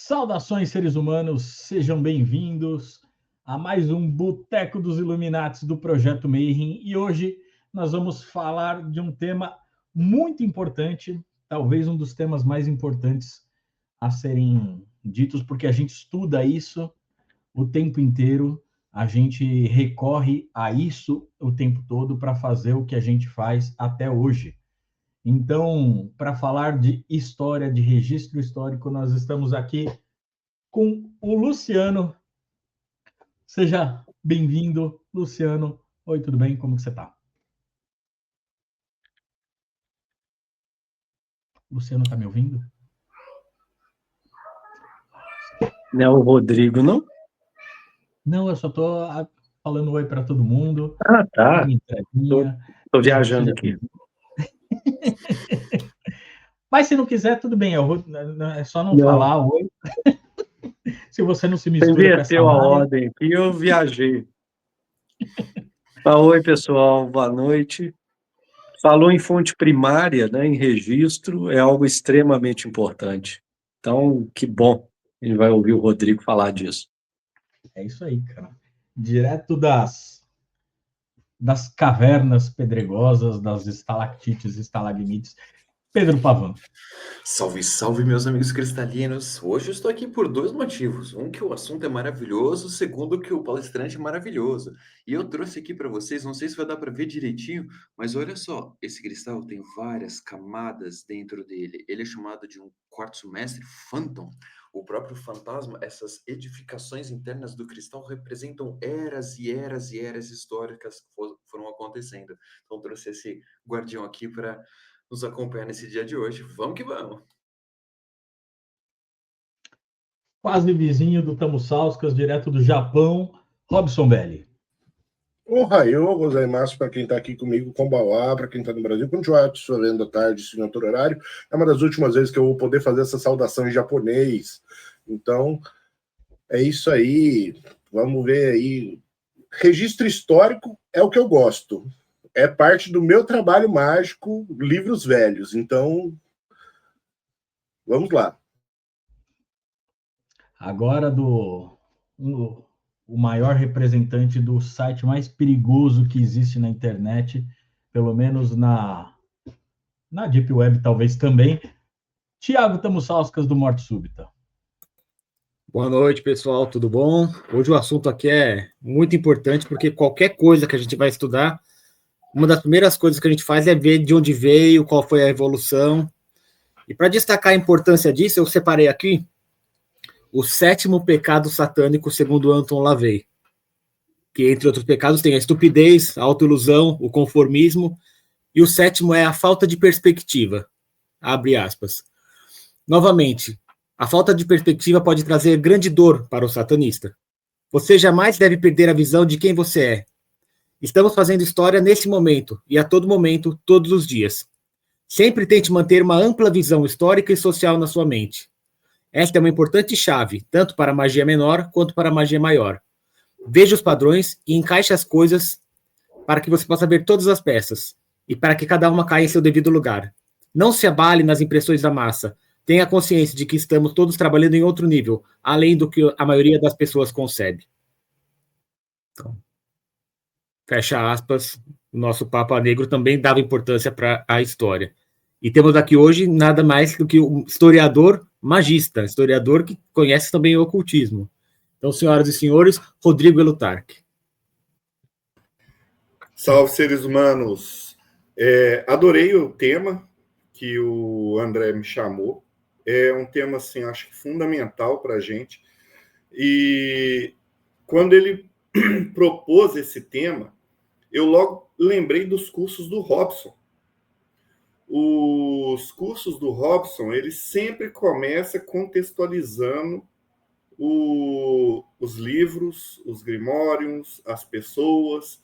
Saudações, seres humanos, sejam bem-vindos a mais um Boteco dos Illuminatis do Projeto Mayhem. E hoje nós vamos falar de um tema muito importante, talvez um dos temas mais importantes a serem ditos, porque a gente estuda isso o tempo inteiro, a gente recorre a isso o tempo todo para fazer o que a gente faz até hoje. Então, para falar de história, de registro histórico, nós estamos aqui com o Luciano. Seja bem-vindo, Luciano. Oi, tudo bem? Como que você está? Luciano, está me ouvindo? Não é o Rodrigo, não? Não, eu só estou falando oi para todo mundo. Ah, tá. Estou viajando aqui. Mas se não quiser, tudo bem. É só não falar oi. Se você não se mistura com essa inverteu a ordem aqui, eu viajei. Oi, pessoal, boa noite. Falou em fonte primária, né, em registro, é algo extremamente importante. Então, que bom, a gente vai ouvir o Rodrigo falar disso. É isso aí, cara. Direto das cavernas pedregosas, das estalactites, estalagmites. Pedro Pavan. Salve, salve, meus amigos cristalinos. Hoje eu estou aqui por dois motivos. Um, que o assunto é maravilhoso. Segundo, que o palestrante é maravilhoso. E eu trouxe aqui para vocês, não sei se vai dar para ver direitinho, mas olha só, esse cristal tem várias camadas dentro dele. Ele é chamado de um quartzo mestre phantom. O próprio fantasma, essas edificações internas do cristal representam eras e eras e eras históricas que foram acontecendo. Então trouxe esse guardião aqui para nos acompanhar nesse dia de hoje. Vamos que vamos! Quase vizinho do Tamusauskas, direto do Japão, Robson Belli. Ohayou gozaimasu para quem está aqui comigo, Konbawa, para quem está no Brasil, konnichiwa, vendo à tarde, sim, outro horário. É uma das últimas vezes que eu vou poder fazer essa saudação em japonês. Então, é isso aí. Vamos ver aí. Registro histórico é o que eu gosto. É parte do meu trabalho mágico, livros velhos. Então, vamos lá. Agora o maior representante do site mais perigoso que existe na internet, pelo menos na Deep Web talvez também, Tiago Tamusauskas do Morte Súbita. Boa noite, pessoal, tudo bom? Hoje o assunto aqui é muito importante, porque qualquer coisa que a gente vai estudar, uma das primeiras coisas que a gente faz é ver de onde veio, qual foi a evolução. E para destacar a importância disso, eu separei aqui o 7º pecado satânico, segundo Anton LaVey, que, entre outros pecados, tem a estupidez, a autoilusão, o conformismo, e o 7º é a falta de perspectiva, abre aspas. Novamente, a falta de perspectiva pode trazer grande dor para o satanista. Você jamais deve perder a visão de quem você é. Estamos fazendo história nesse momento, e a todo momento, todos os dias. Sempre tente manter uma ampla visão histórica e social na sua mente. Esta é uma importante chave, tanto para a magia menor quanto para a magia maior. Veja os padrões e encaixe as coisas para que você possa ver todas as peças, e para que cada uma caia em seu devido lugar. Não se abale nas impressões da massa. Tenha consciência de que estamos todos trabalhando em outro nível, além do que a maioria das pessoas concebe. Então, fecha aspas, o nosso Papa Negro também dava importância para a história. E temos aqui hoje nada mais do que um historiador magista, historiador que conhece também o ocultismo. Então, senhoras e senhores, Rodrigo Elutarque. Salve, seres humanos! Adorei o tema que o André me chamou. É um tema, assim, acho que fundamental para a gente. E quando ele propôs esse tema, eu logo lembrei dos cursos do Robson. Os cursos do Robson, ele sempre começa contextualizando os livros, os grimórios, as pessoas,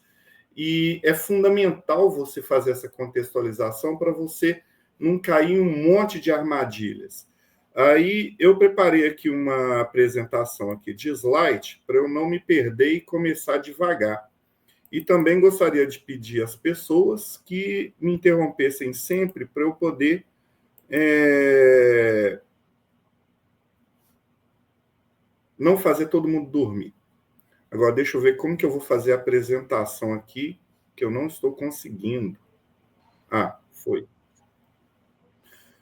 e é fundamental você fazer essa contextualização para você não cair em um monte de armadilhas. Aí eu preparei aqui uma apresentação aqui de slide para eu não me perder e começar devagar. E também gostaria de pedir às pessoas que me interrompessem sempre para eu poder não fazer todo mundo dormir. Agora, deixa eu ver como que eu vou fazer a apresentação aqui, que eu não estou conseguindo. Ah, foi.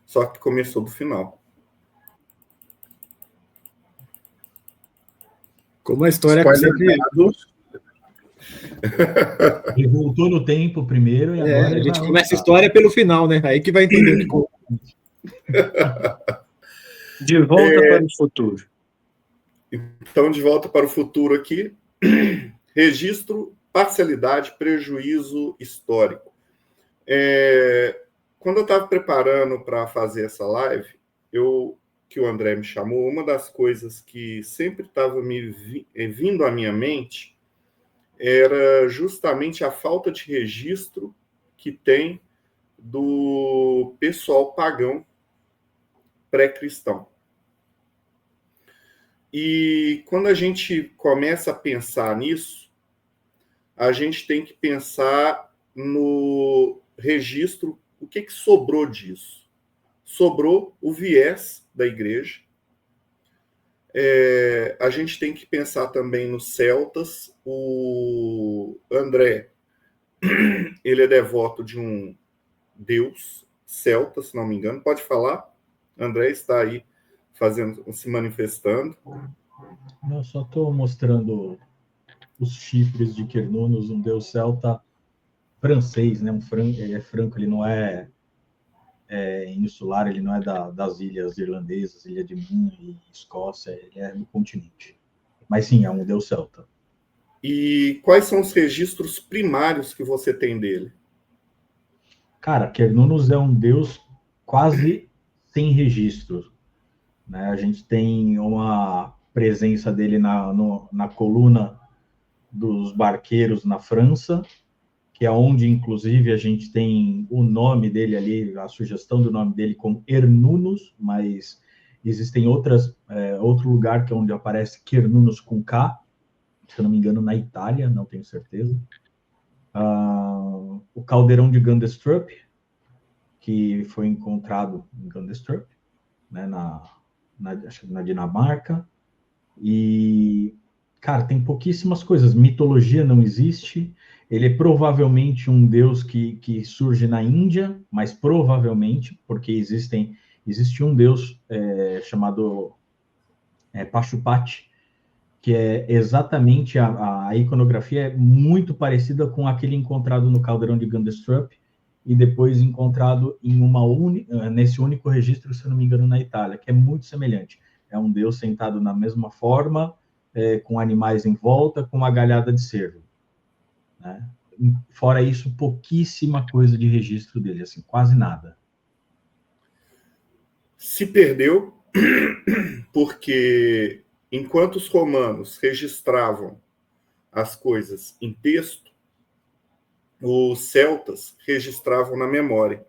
Só que começou do final. Como a história Spoiler sempre... dados. Ele voltou no tempo primeiro e agora a ele gente vai começa a avançar. história pelo final, né? Aí que vai entender o que... De volta para o futuro. Então, de volta para o futuro aqui. Registro, parcialidade, prejuízo histórico. Quando eu estava preparando para fazer essa live, que o André me chamou, uma das coisas que sempre estava vindo à minha mente era justamente a falta de registro que tem do pessoal pagão pré-cristão. E quando a gente começa a pensar nisso, a gente tem que pensar no registro, o que sobrou disso? Sobrou o viés da igreja. A gente tem que pensar também nos celtas. O André, ele é devoto de um deus celta, se não me engano. Pode falar? André está aí se manifestando. Eu só estou mostrando os chifres de Cernunnos, um deus celta francês, né? Ele é franco, ele não é insular, ele não é das ilhas irlandesas, Ilha de Man e Escócia, ele é do continente. Mas sim, é um deus celta. E quais são os registros primários que você tem dele? Cara, Cernunnos é um deus quase sem registro, né? A gente tem uma presença dele na coluna dos barqueiros na França, que é onde, inclusive, a gente tem o nome dele ali, a sugestão do nome dele como Cernunnos, mas existem outro lugar que é onde aparece Cernunnos com K, se eu não me engano, na Itália, não tenho certeza. O caldeirão de Gundestrup, que foi encontrado em Gundestrup, né, na Dinamarca. E, cara, tem pouquíssimas coisas. Mitologia não existe. Ele é provavelmente um deus que surge na Índia, mas provavelmente, porque existe um deus chamado Pashupati, que é exatamente a iconografia é muito parecida com aquele encontrado no caldeirão de Gundestrup e depois encontrado nesse único registro, se eu não me engano, na Itália, que é muito semelhante. É um deus sentado na mesma forma, com animais em volta, com uma galhada de cervo, né? Fora isso, pouquíssima coisa de registro dele, assim, quase nada. Se perdeu porque, enquanto os romanos registravam as coisas em texto, os celtas registravam na memória.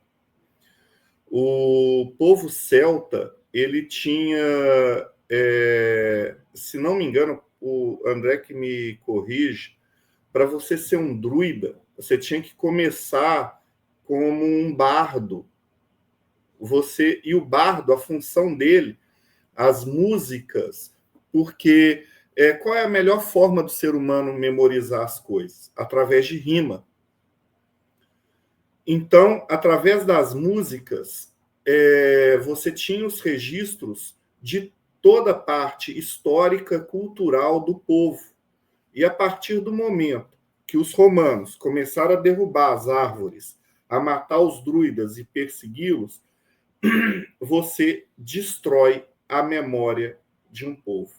O povo celta, ele tinha, se não me engano, o André que me corrige, para você ser um druida, você tinha que começar como um bardo. E o bardo, a função dele, as músicas, porque qual é a melhor forma do ser humano memorizar as coisas? Através de rima. Então, através das músicas, você tinha os registros de toda a parte histórica, cultural do povo. E a partir do momento que os romanos começaram a derrubar as árvores, a matar os druidas e persegui-los, você destrói a memória de um povo.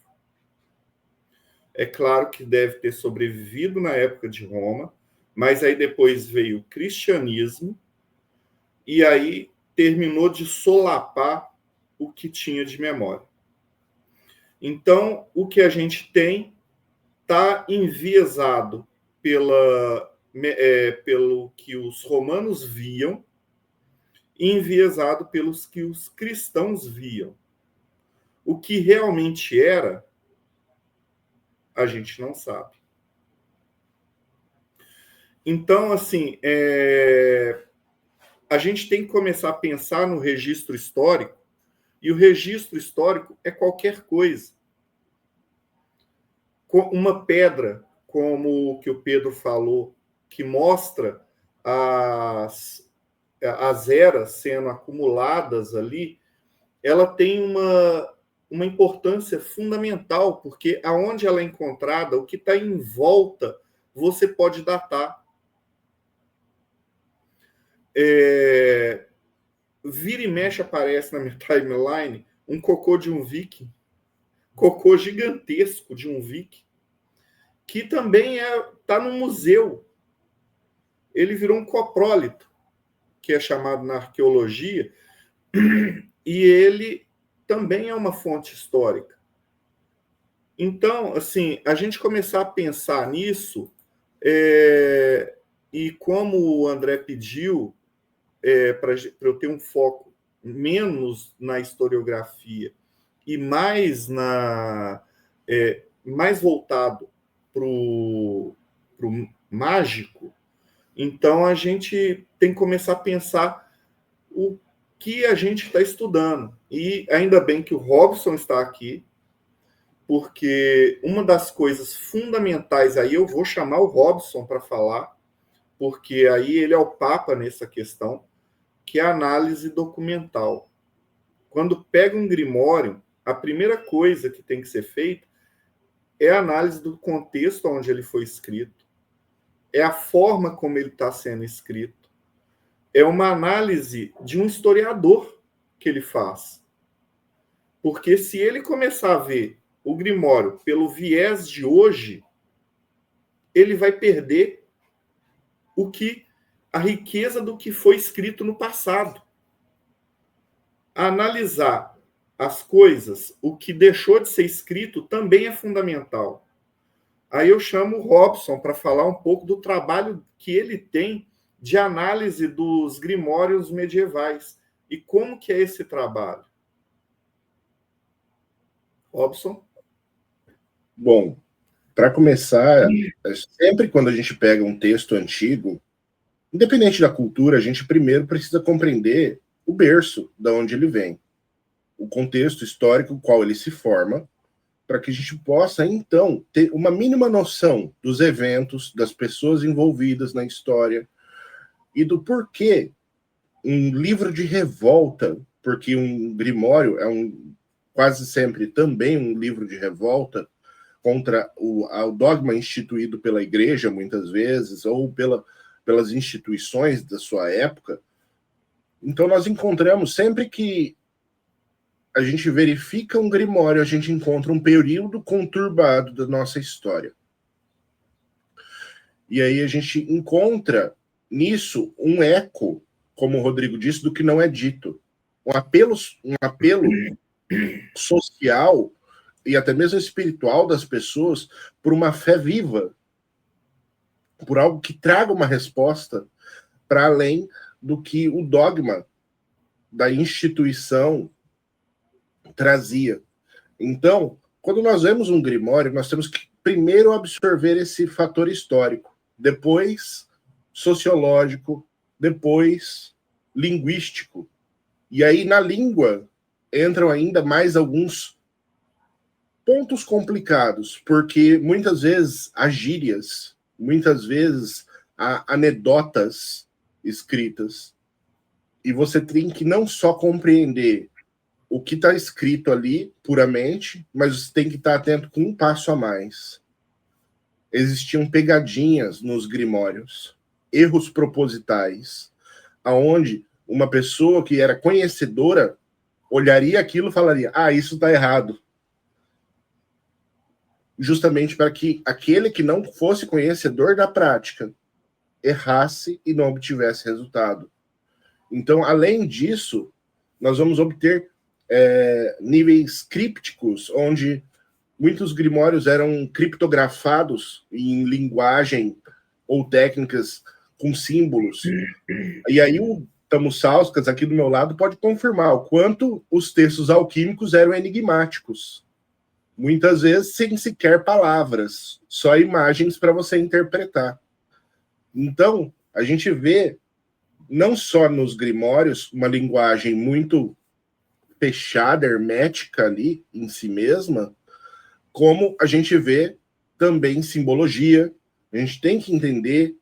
É claro que deve ter sobrevivido na época de Roma, mas aí depois veio o cristianismo e aí terminou de solapar o que tinha de memória. Então, o que a gente tem está enviesado pelo que os romanos viam e enviesado pelos que os cristãos viam. O que realmente era, a gente não sabe. Então, assim, a gente tem que começar a pensar no registro histórico, e o registro histórico é qualquer coisa. uma pedra, como o que o Pedro falou, que mostra as eras sendo acumuladas ali, ela tem uma importância fundamental, porque aonde ela é encontrada, o que está em volta, você pode datar. Vira e mexe aparece na minha timeline um cocô de um viking, cocô gigantesco de um viking, que também está no museu. Ele virou um coprólito, que é chamado na arqueologia, e ele também é uma fonte histórica. Então, assim, a gente começar a pensar nisso, e como o André pediu, para eu ter um foco menos na historiografia e mais mais voltado para o mágico, então a gente tem que começar a pensar o que a gente está estudando. E ainda bem que o Robson está aqui, porque uma das coisas fundamentais, aí eu vou chamar o Robson para falar, porque aí ele é o papa nessa questão, que é a análise documental. Quando pega um grimório, a primeira coisa que tem que ser feita é a análise do contexto onde ele foi escrito, é a forma como ele está sendo escrito, é uma análise de um historiador que ele faz. Porque se ele começar a ver o grimório pelo viés de hoje, ele vai perder a riqueza do que foi escrito no passado. Analisar as coisas, o que deixou de ser escrito, também é fundamental. Aí eu chamo o Robson para falar um pouco do trabalho que ele tem de análise dos grimórios medievais. E como que é esse trabalho? Robson? Bom, para começar, sempre quando a gente pega um texto antigo, independente da cultura, a gente primeiro precisa compreender o berço, de onde ele vem, o contexto histórico no qual ele se forma, para que a gente possa, então, ter uma mínima noção dos eventos, das pessoas envolvidas na história e do porquê um livro de revolta, porque um grimório é quase sempre também um livro de revolta contra o dogma instituído pela igreja, muitas vezes, ou pelas instituições da sua época. Então, nós encontramos, sempre que a gente verifica um grimório, a gente encontra um período conturbado da nossa história. E aí a gente encontra nisso um eco, como o Rodrigo disse, do que não é dito. Um apelo social e até mesmo espiritual das pessoas por uma fé viva, por algo que traga uma resposta para além do que o dogma da instituição trazia. Então, quando nós vemos um grimório, nós temos que primeiro absorver esse fator histórico, depois sociológico, depois linguístico. E aí, na língua, entram ainda mais alguns pontos complicados, porque muitas vezes há gírias, muitas vezes há anedotas escritas, e você tem que não só compreender o que está escrito ali puramente, mas você tem que estar atento com um passo a mais. Existiam pegadinhas nos grimórios, erros propositais, aonde uma pessoa que era conhecedora olharia aquilo e falaria: isso está errado. Justamente para que aquele que não fosse conhecedor da prática errasse e não obtivesse resultado. Então, além disso, nós vamos obter níveis crípticos, onde muitos grimórios eram criptografados em linguagem ou técnicas com símbolos. E aí o Tamussauskas, aqui do meu lado, pode confirmar o quanto os textos alquímicos eram enigmáticos. Muitas vezes sem sequer palavras, só imagens para você interpretar. Então, a gente vê, não só nos grimórios, uma linguagem muito fechada, hermética ali em si mesma, como a gente vê também simbologia. A gente tem que entender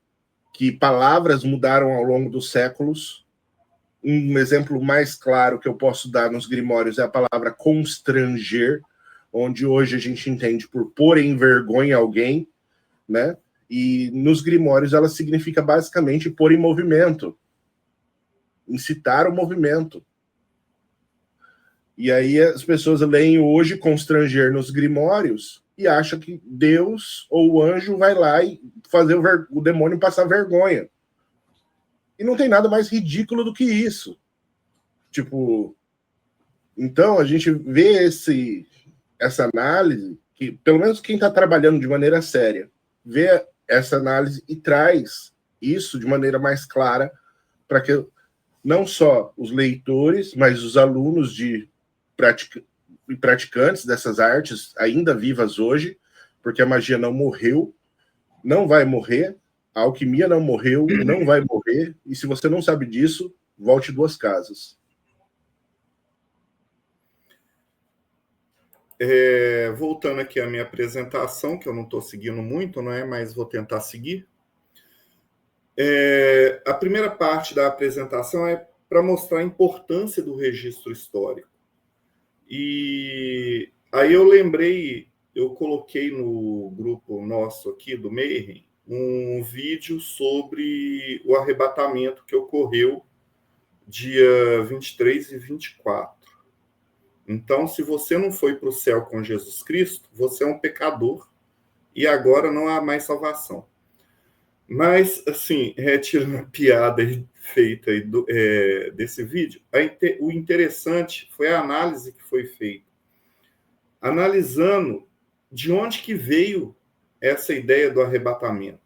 que palavras mudaram ao longo dos séculos. Um exemplo mais claro que eu posso dar nos grimórios é a palavra constranger, onde hoje a gente entende por pôr em vergonha alguém, né? E nos grimórios ela significa basicamente pôr em movimento, incitar o movimento. E aí as pessoas leem hoje constranger nos grimórios e acham que Deus ou o anjo vai lá e fazer o demônio passar vergonha. E não tem nada mais ridículo do que isso. Tipo, então a gente vê essa análise, que pelo menos quem está trabalhando de maneira séria, vê essa análise e traz isso de maneira mais clara para que não só os leitores, mas os alunos e praticantes dessas artes ainda vivas hoje, porque a magia não morreu, não vai morrer, a alquimia não morreu, não vai morrer, e se você não sabe disso, volte 2 casas. Voltando aqui à minha apresentação, que eu não estou seguindo muito, não é? Mas vou tentar seguir. A primeira parte da apresentação é para mostrar a importância do registro histórico. E aí eu lembrei, eu coloquei no grupo nosso aqui do Mayhem um vídeo sobre o arrebatamento que ocorreu dia 23 e 24. Então, se você não foi para o céu com Jesus Cristo, você é um pecador e agora não há mais salvação. Mas, assim, tirando a piada feita aí desse vídeo, o interessante foi a análise que foi feita. Analisando de onde que veio essa ideia do arrebatamento.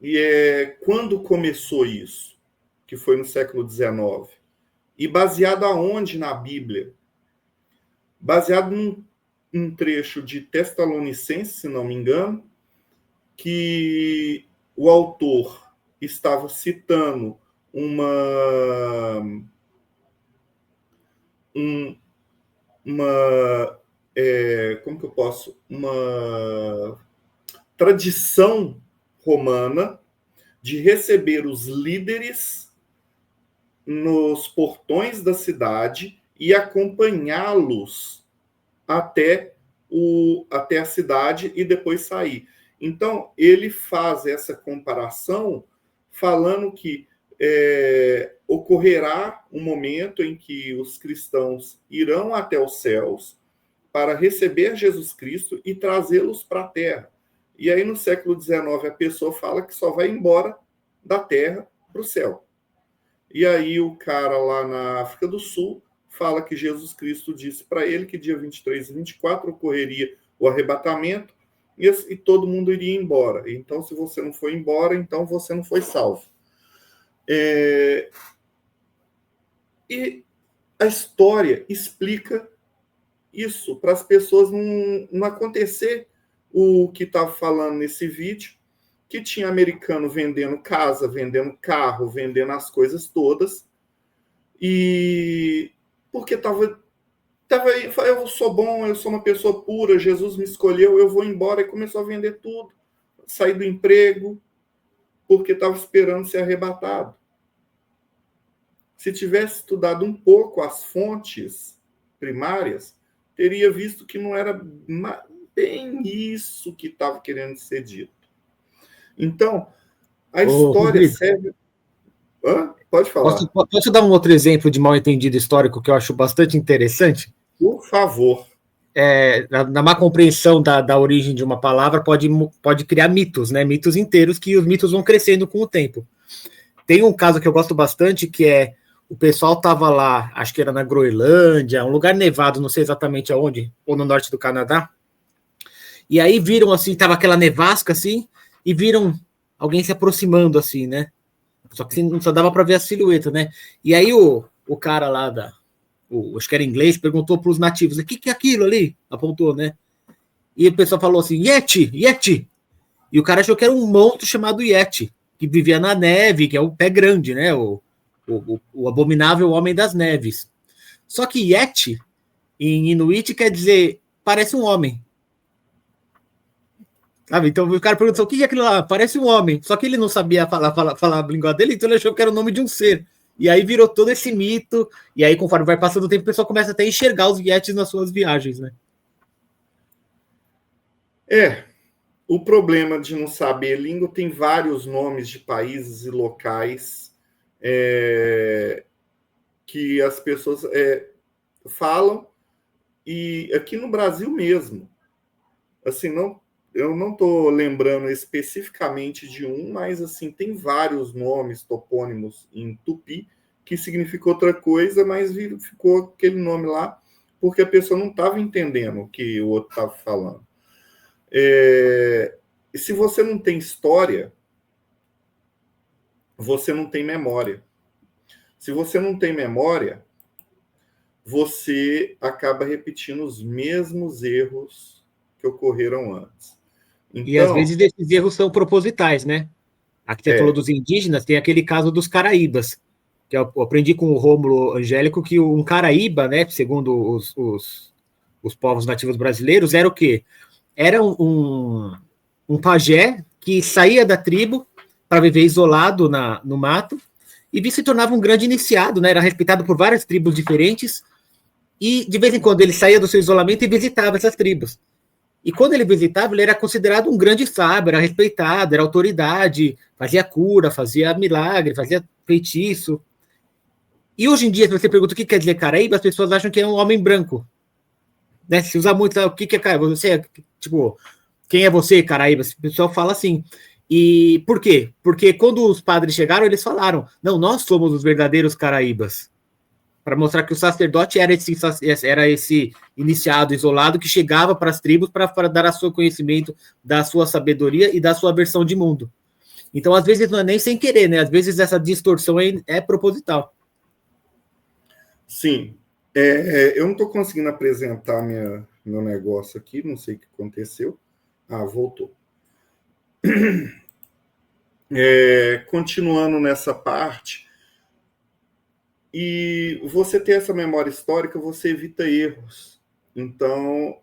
E quando começou isso, que foi no século XIX. E baseado aonde na Bíblia? Baseado num trecho de Tessalonicenses, se não me engano, que o autor estava citando como que eu posso? Uma tradição romana de receber os líderes nos portões da cidade e acompanhá-los até a cidade e depois sair. Então, ele faz essa comparação falando que ocorrerá um momento em que os cristãos irão até os céus para receber Jesus Cristo e trazê-los para a terra. E aí, no século XIX, a pessoa fala que só vai embora da terra para o céu. E aí, o cara lá na África do Sul fala que Jesus Cristo disse para ele que dia 23 e 24 ocorreria o arrebatamento e todo mundo iria embora. Então, se você não foi embora, então você não foi salvo. E a história explica isso para as pessoas não acontecer o que estava falando nesse vídeo, que tinha americano vendendo casa, vendendo carro, vendendo as coisas todas, e porque eu sou bom, eu sou uma pessoa pura, Jesus me escolheu, eu vou embora, e começou a vender tudo, sair do emprego, porque estava esperando ser arrebatado. Se tivesse estudado um pouco as fontes primárias, teria visto que não era bem isso que estava querendo ser dito. Então, a história Rodrigo, serve... Pode falar. Posso dar um outro exemplo de mal-entendido histórico que eu acho bastante interessante? Por favor. Na má compreensão da origem de uma palavra pode criar mitos, né? Mitos inteiros, que os mitos vão crescendo com o tempo. Tem um caso que eu gosto bastante, que o pessoal estava lá, acho que era na Groenlândia, um lugar nevado, não sei exatamente aonde, ou no norte do Canadá, e aí viram assim, tava aquela nevasca assim, e viram alguém se aproximando assim, né? Só que não só dava para ver a silhueta, né? E aí o cara lá acho que era inglês, perguntou para os nativos, o que é aquilo ali? Apontou, né? E o pessoal falou assim, Yeti, Yeti! E o cara achou que era um monstro chamado Yeti, que vivia na neve, que é o pé grande, né? O abominável homem das neves. Só que Yeti, em Inuit, quer dizer, parece um homem. Sabe? Então o cara perguntou: o que é aquilo lá? Parece um homem. Só que ele não sabia falar a língua dele, então ele achou que era o nome de um ser. E aí virou todo esse mito. E aí, conforme vai passando o tempo, o pessoal começa até a enxergar os Yetis nas suas viagens, né? O problema de não saber língua tem vários nomes de países e locais que as pessoas falam, e aqui no Brasil mesmo. Assim, eu não estou lembrando especificamente de um, mas assim, tem vários nomes topônimos em tupi que significou outra coisa, mas ficou aquele nome lá porque a pessoa não estava entendendo o que o outro estava falando. E se você não tem história, você não tem memória. Se você não tem memória, você acaba repetindo os mesmos erros que ocorreram antes. Então, e às vezes esses erros são propositais, né? Aqui você falou dos indígenas, tem aquele caso dos caraíbas, que eu aprendi com o Rômulo Angélico que um caraíba, né, segundo os povos nativos brasileiros, era o quê? Era um pajé que saía da tribo para viver isolado no mato e se tornava um grande iniciado, né? Era respeitado por várias tribos diferentes e de vez em quando ele saía do seu isolamento e visitava essas tribos. E quando ele visitava, ele era considerado um grande sábio, era respeitado, era autoridade, fazia cura, fazia milagre, fazia feitiço. E hoje em dia, se você pergunta o que quer dizer Caraíba, as pessoas acham que é um homem branco. Né? Se usa muito, o que é Caraíba? Você é, tipo, quem é você, Caraíba? O pessoal fala assim. E por quê? Porque quando os padres chegaram, eles falaram: não, nós somos os verdadeiros Caraíbas. Para mostrar que o sacerdote era esse iniciado isolado que chegava para as tribos para dar a seu conhecimento, da sua sabedoria e da sua versão de mundo. Então, às vezes, não é nem sem querer, né? Às vezes essa distorção é proposital. Sim. Eu não estou conseguindo apresentar meu negócio aqui, não sei o que aconteceu. Voltou. Continuando nessa parte, e você ter essa memória histórica, você evita erros. Então,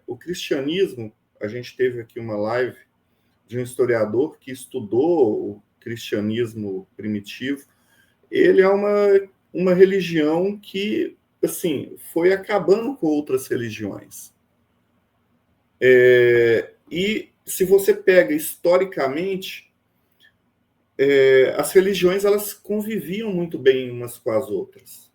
o cristianismo, a gente teve aqui uma live de um historiador que estudou o cristianismo primitivo. Ele é uma religião que, assim, foi acabando com outras religiões. E se você pega historicamente, as religiões elas conviviam muito bem umas com as outras.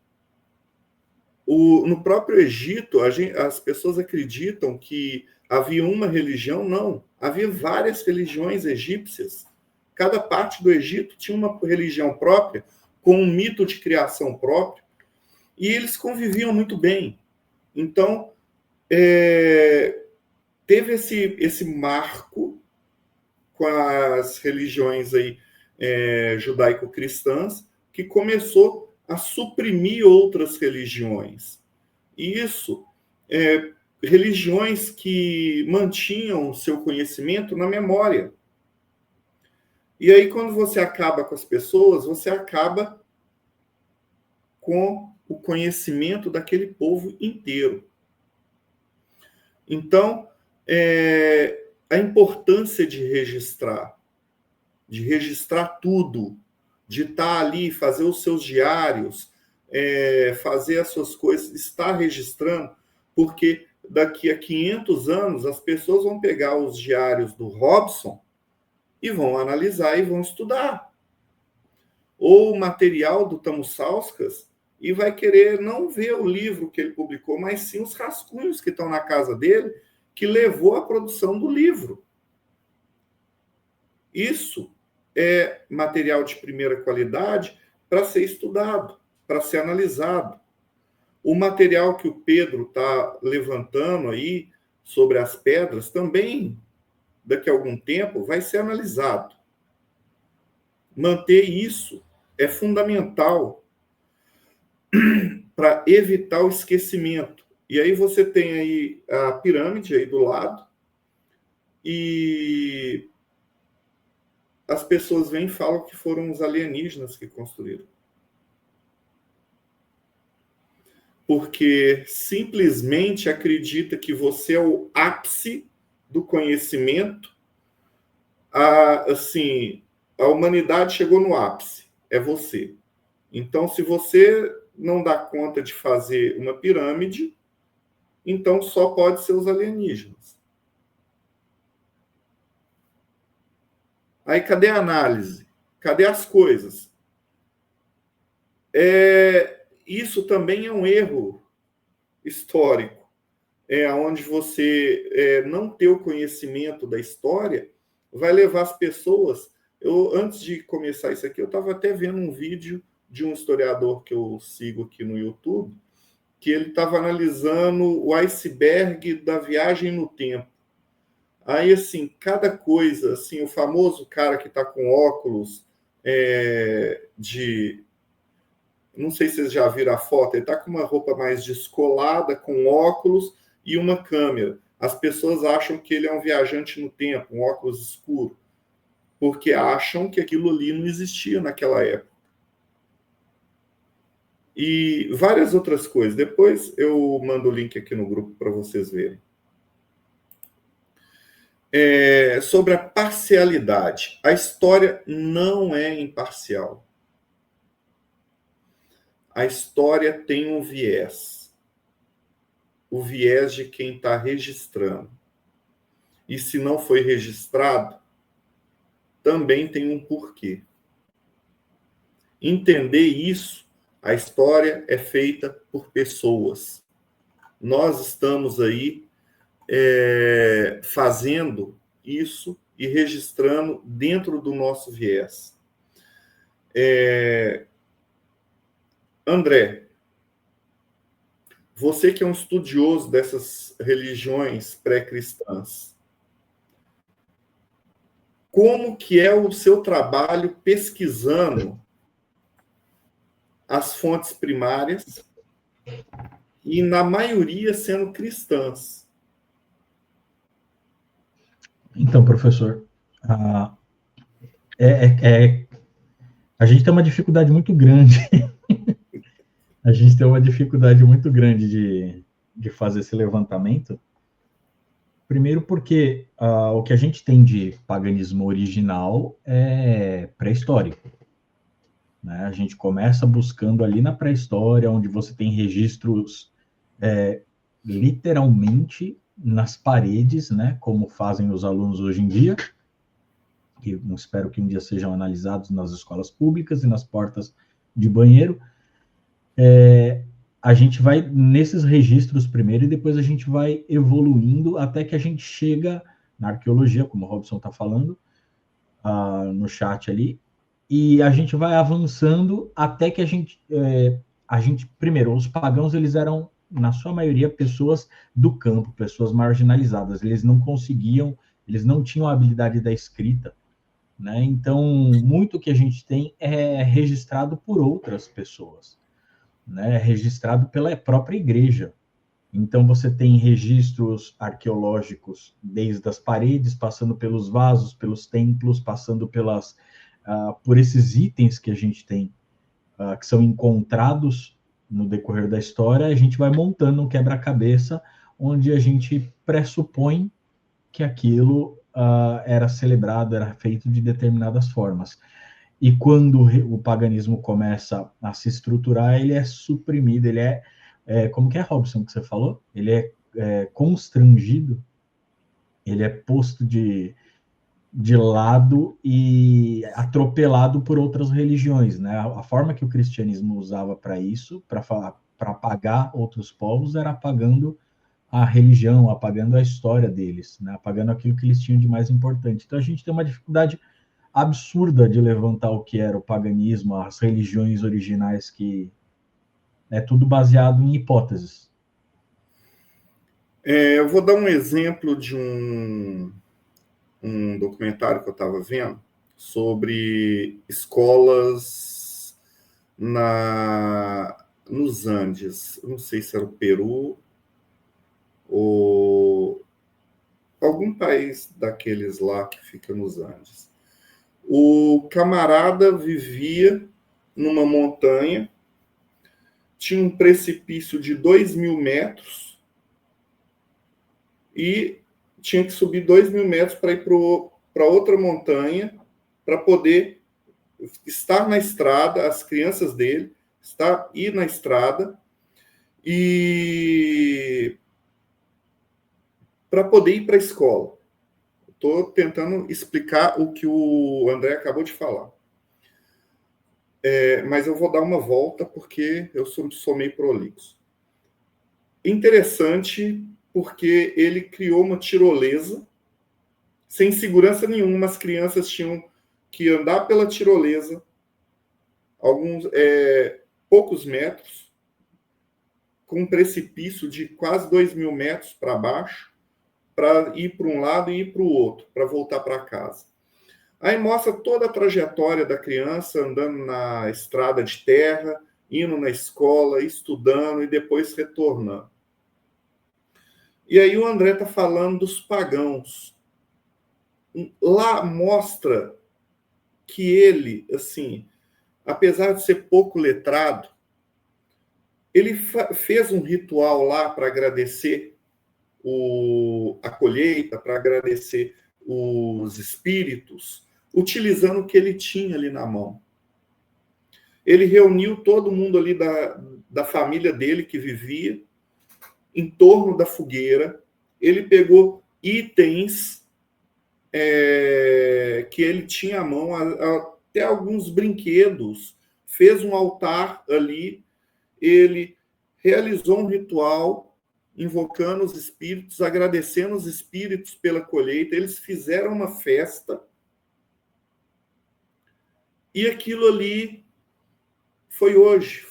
No próprio Egito, as pessoas acreditam que havia uma religião. Não, havia várias religiões egípcias. Cada parte do Egito tinha uma religião própria, com um mito de criação próprio, e eles conviviam muito bem. Então, teve esse marco com as religiões aí, judaico-cristãs, que começou a suprimir outras religiões. Isso, religiões que mantinham o seu conhecimento na memória. E aí, quando você acaba com as pessoas, você acaba com o conhecimento daquele povo inteiro. Então, a importância de registrar tudo, de estar ali, fazer os seus diários, fazer as suas coisas, estar registrando, porque daqui a 500 anos as pessoas vão pegar os diários do Robson e vão analisar e vão estudar. Ou o material do Tamosauskas e vai querer não ver o livro que ele publicou, mas sim os rascunhos que estão na casa dele, que levou à produção do livro. Isso é material de primeira qualidade para ser estudado, para ser analisado. O material que o Pedro está levantando aí sobre as pedras também, daqui a algum tempo, vai ser analisado. Manter isso é fundamental para evitar o esquecimento. E aí você tem aí a pirâmide aí do lado, e as pessoas vêm e falam que foram os alienígenas que construíram. Porque simplesmente acredita que você é o ápice do conhecimento, assim, a humanidade chegou no ápice, é você. Então, se você não dá conta de fazer uma pirâmide, então só pode ser os alienígenas. Aí, cadê a análise? Cadê as coisas? Isso também é um erro histórico, onde você não ter o conhecimento da história vai levar as pessoas... Antes de começar isso aqui, eu estava até vendo um vídeo de um historiador que eu sigo aqui no YouTube, que ele estava analisando o iceberg da viagem no tempo. Aí, assim, cada coisa, assim, o famoso cara que está com óculos não sei se vocês já viram a foto, ele está com uma roupa mais descolada, com óculos e uma câmera. As pessoas acham que ele é um viajante no tempo, um óculos escuro, porque acham que aquilo ali não existia naquela época. E várias outras coisas. Depois eu mando o link aqui no grupo para vocês verem. Sobre a parcialidade. A história não é imparcial. A história tem um viés. O viés de quem está registrando. E se não foi registrado, também tem um porquê. Entender isso, a história é feita por pessoas. Nós estamos aí fazendo isso e registrando dentro do nosso viés. André, você que é um estudioso dessas religiões pré-cristãs, como que é o seu trabalho pesquisando as fontes primárias e, na maioria, sendo cristãs? Então, professor, a gente tem uma dificuldade muito grande. A gente tem uma dificuldade muito grande de fazer esse levantamento. Primeiro porque o que a gente tem de paganismo original é pré-histórico. Né? A gente começa buscando ali na pré-história, onde você tem registros literalmente nas paredes, né? Como fazem os alunos hoje em dia, que eu espero que um dia sejam analisados nas escolas públicas e nas portas de banheiro. A gente vai nesses registros primeiro e depois a gente vai evoluindo até que a gente chega na arqueologia, como o Robson está falando, no chat ali, e a gente vai avançando até que a gente, primeiro, os pagãos, eles eram, na sua maioria, pessoas do campo, pessoas marginalizadas, eles não conseguiam, eles não tinham a habilidade da escrita, né? Então, muito que a gente tem é registrado por outras pessoas, né? Registrado pela própria igreja. Então, você tem registros arqueológicos desde as paredes, passando pelos vasos, pelos templos, passando por esses itens que a gente tem, que são encontrados no decorrer da história. A gente vai montando um quebra-cabeça onde a gente pressupõe que aquilo era celebrado, era feito de determinadas formas. E quando o paganismo começa a se estruturar, ele é suprimido, ele como que é, Robson, que você falou? Ele é constrangido, ele é posto de lado e atropelado por outras religiões, né? A forma que o cristianismo usava para isso, para apagar outros povos, era apagando a religião, apagando a história deles, né? Apagando aquilo que eles tinham de mais importante. Então a gente tem uma dificuldade absurda de levantar o que era o paganismo, as religiões originais, que é tudo baseado em hipóteses. Eu vou dar um exemplo de um documentário que eu estava vendo sobre escolas nos Andes. Eu não sei se era o Peru ou algum país daqueles lá que fica nos Andes. O camarada vivia numa montanha, tinha um precipício de 2.000 metros e tinha que subir 2.000 metros para ir para outra montanha, para poder estar na estrada, as crianças dele, ir na estrada, e para poder ir para a escola. Estou tentando explicar o que o André acabou de falar. Mas eu vou dar uma volta, porque eu sou meio prolixo. Interessante, porque ele criou uma tirolesa, sem segurança nenhuma. As crianças tinham que andar pela tirolesa, poucos metros, com um precipício de quase 2.000 metros para baixo, para ir para um lado e ir para o outro, para voltar para casa. Aí mostra toda a trajetória da criança andando na estrada de terra, indo na escola, estudando e depois retornando. E aí o André está falando dos pagãos. Lá mostra que ele, assim, apesar de ser pouco letrado, ele fez um ritual lá para agradecer a colheita, para agradecer os espíritos, utilizando o que ele tinha ali na mão. Ele reuniu todo mundo ali da família dele que vivia em torno da fogueira. Ele pegou itens que ele tinha à mão, até alguns brinquedos, fez um altar ali, ele realizou um ritual invocando os espíritos, agradecendo os espíritos pela colheita. Eles fizeram uma festa, e aquilo ali foi hoje,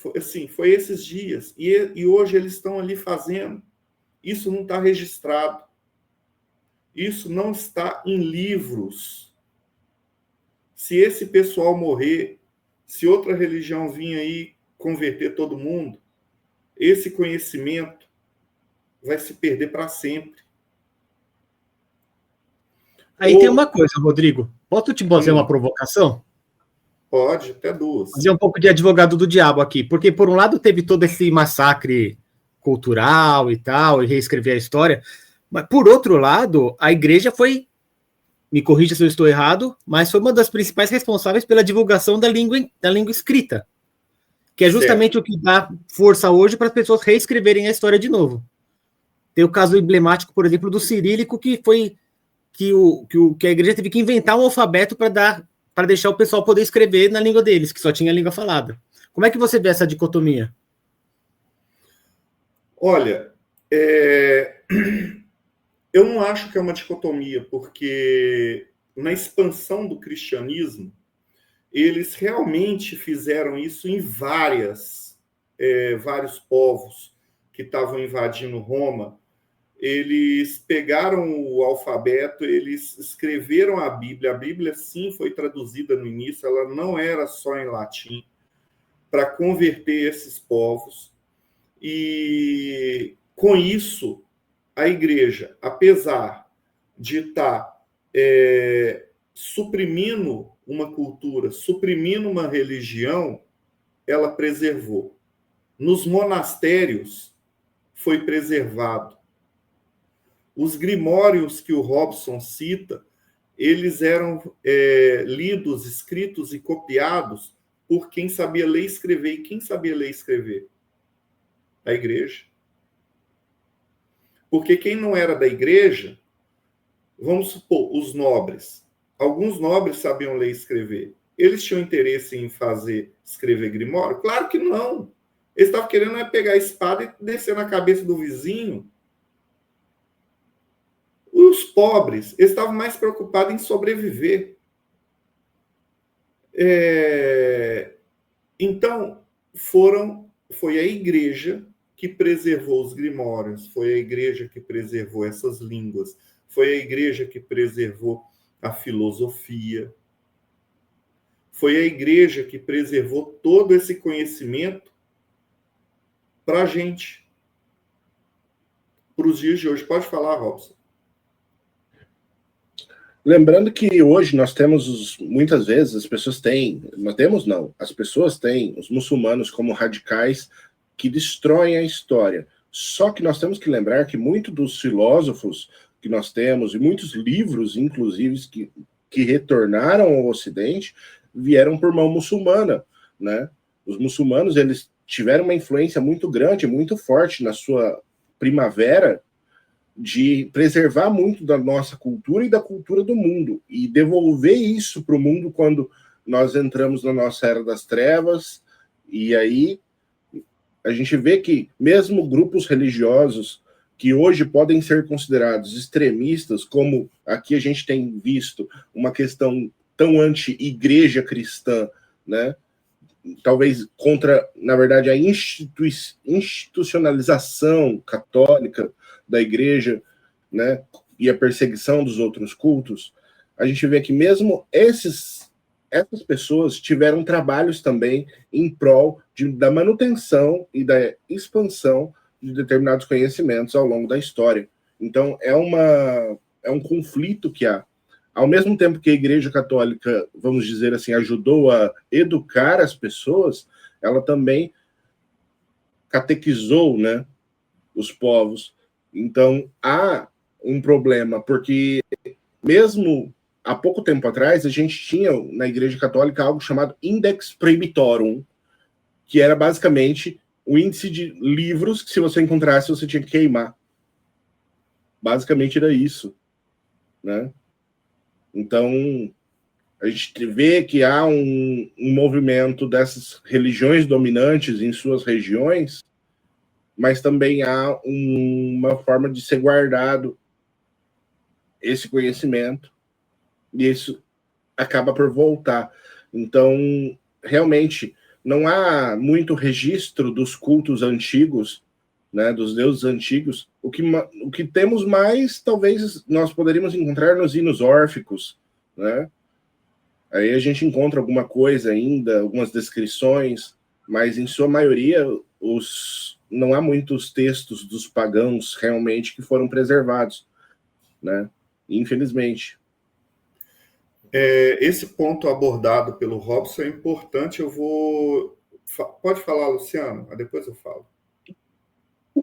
foi esses dias, e hoje eles estão ali fazendo. Isso não está registrado, isso não está em livros. Se esse pessoal morrer, se outra religião vir aí converter todo mundo, esse conhecimento vai se perder para sempre. Aí tem uma coisa, Rodrigo. Posso te fazer uma provocação? Pode, até duas. Fazer um pouco de advogado do diabo aqui. Porque, por um lado, teve todo esse massacre cultural e tal, e reescrever a história. Mas, por outro lado, a igreja foi, me corrija se eu estou errado, mas foi uma das principais responsáveis pela divulgação da língua escrita, que é justamente certo. O que dá força hoje para as pessoas reescreverem a história de novo. Tem o caso emblemático, por exemplo, do cirílico, que foi que a igreja teve que inventar um alfabeto para deixar o pessoal poder escrever na língua deles, que só tinha a língua falada. Como é que você vê essa dicotomia? Olha, eu não acho que é uma dicotomia, porque na expansão do cristianismo, eles realmente fizeram isso em vários povos que estavam invadindo Roma. Eles pegaram o alfabeto, eles escreveram a Bíblia, sim, foi traduzida no início, ela não era só em latim, para converter esses povos. E com isso, a igreja, apesar de estar suprimindo uma cultura, suprimindo uma religião, ela preservou. Nos monastérios foi preservado. Os grimórios que o Robson cita, eles eram lidos, escritos e copiados por quem sabia ler e escrever. E quem sabia ler e escrever? A igreja. Porque quem não era da igreja, vamos supor, os nobres. Alguns nobres sabiam ler e escrever. Eles tinham interesse em escrever grimório? Claro que não. Eles estavam querendo pegar a espada e descer na cabeça do vizinho. Os pobres estavam mais preocupados em sobreviver. Então, foi a igreja que preservou os grimórios, foi a igreja que preservou essas línguas, foi a igreja que preservou a filosofia, foi a igreja que preservou todo esse conhecimento para a gente, para os dias de hoje. Pode falar, Robson. Lembrando que hoje nós temos, muitas vezes, as pessoas têm os muçulmanos como radicais que destroem a história. Só que nós temos que lembrar que muitos dos filósofos que nós temos, e muitos livros, inclusive, que retornaram ao Ocidente, vieram por mão muçulmana, né? Os muçulmanos, eles tiveram uma influência muito grande, muito forte na sua primavera, de preservar muito da nossa cultura e da cultura do mundo, e devolver isso para o mundo quando nós entramos na nossa Era das Trevas, e aí a gente vê que mesmo grupos religiosos que hoje podem ser considerados extremistas, como aqui a gente tem visto uma questão tão anti-igreja cristã, né? Talvez contra, na verdade, a institucionalização católica da igreja, né, e a perseguição dos outros cultos, a gente vê que mesmo essas pessoas tiveram trabalhos também em prol da manutenção e da expansão de determinados conhecimentos ao longo da história. Então, é um conflito que há. Ao mesmo tempo que a Igreja Católica, vamos dizer assim, ajudou a educar as pessoas, ela também catequizou, né, os povos. Então, há um problema, porque mesmo há pouco tempo atrás, a gente tinha na Igreja Católica algo chamado Index Prohibitorum, que era basicamente o índice de livros que, se você encontrasse, você tinha que queimar. Basicamente era isso, né? Então, a gente vê que há um movimento dessas religiões dominantes em suas regiões, mas também há uma forma de ser guardado esse conhecimento, e isso acaba por voltar. Então, realmente, não há muito registro dos cultos antigos, né, dos deuses antigos. O que temos mais, talvez, nós poderíamos encontrar nos hinos órficos, né? Aí a gente encontra alguma coisa ainda, algumas descrições, mas em sua maioria não há muitos textos dos pagãos realmente que foram preservados, né? Infelizmente. Esse ponto abordado pelo Robson é importante. Pode falar, Luciano, depois eu falo.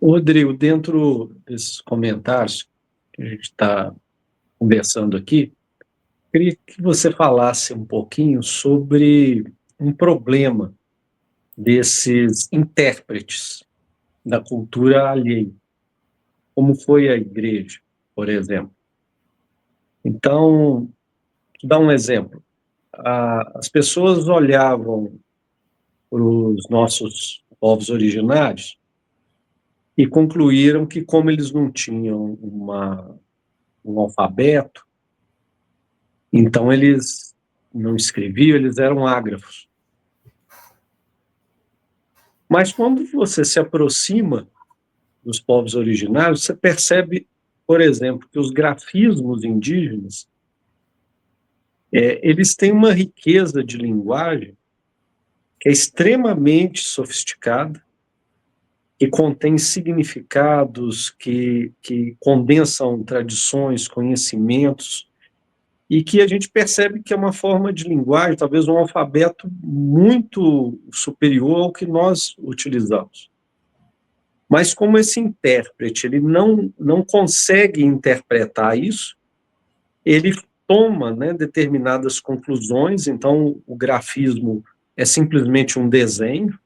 Rodrigo, dentro desses comentários que a gente está conversando aqui, queria que você falasse um pouquinho sobre um problema desses intérpretes da cultura alheia, como foi a igreja, por exemplo. Então, vou dar um exemplo. As pessoas olhavam para os nossos povos originários e concluíram que, como eles não tinham um alfabeto, então eles não escreviam, eles eram ágrafos. Mas quando você se aproxima dos povos originários, você percebe, por exemplo, que os grafismos indígenas, eles têm uma riqueza de linguagem que é extremamente sofisticada, que contém significados, que condensam tradições, conhecimentos, e que a gente percebe que é uma forma de linguagem, talvez um alfabeto muito superior ao que nós utilizamos. Mas como esse intérprete ele não consegue interpretar isso, ele toma, né, determinadas conclusões. Então o grafismo é simplesmente um desenho,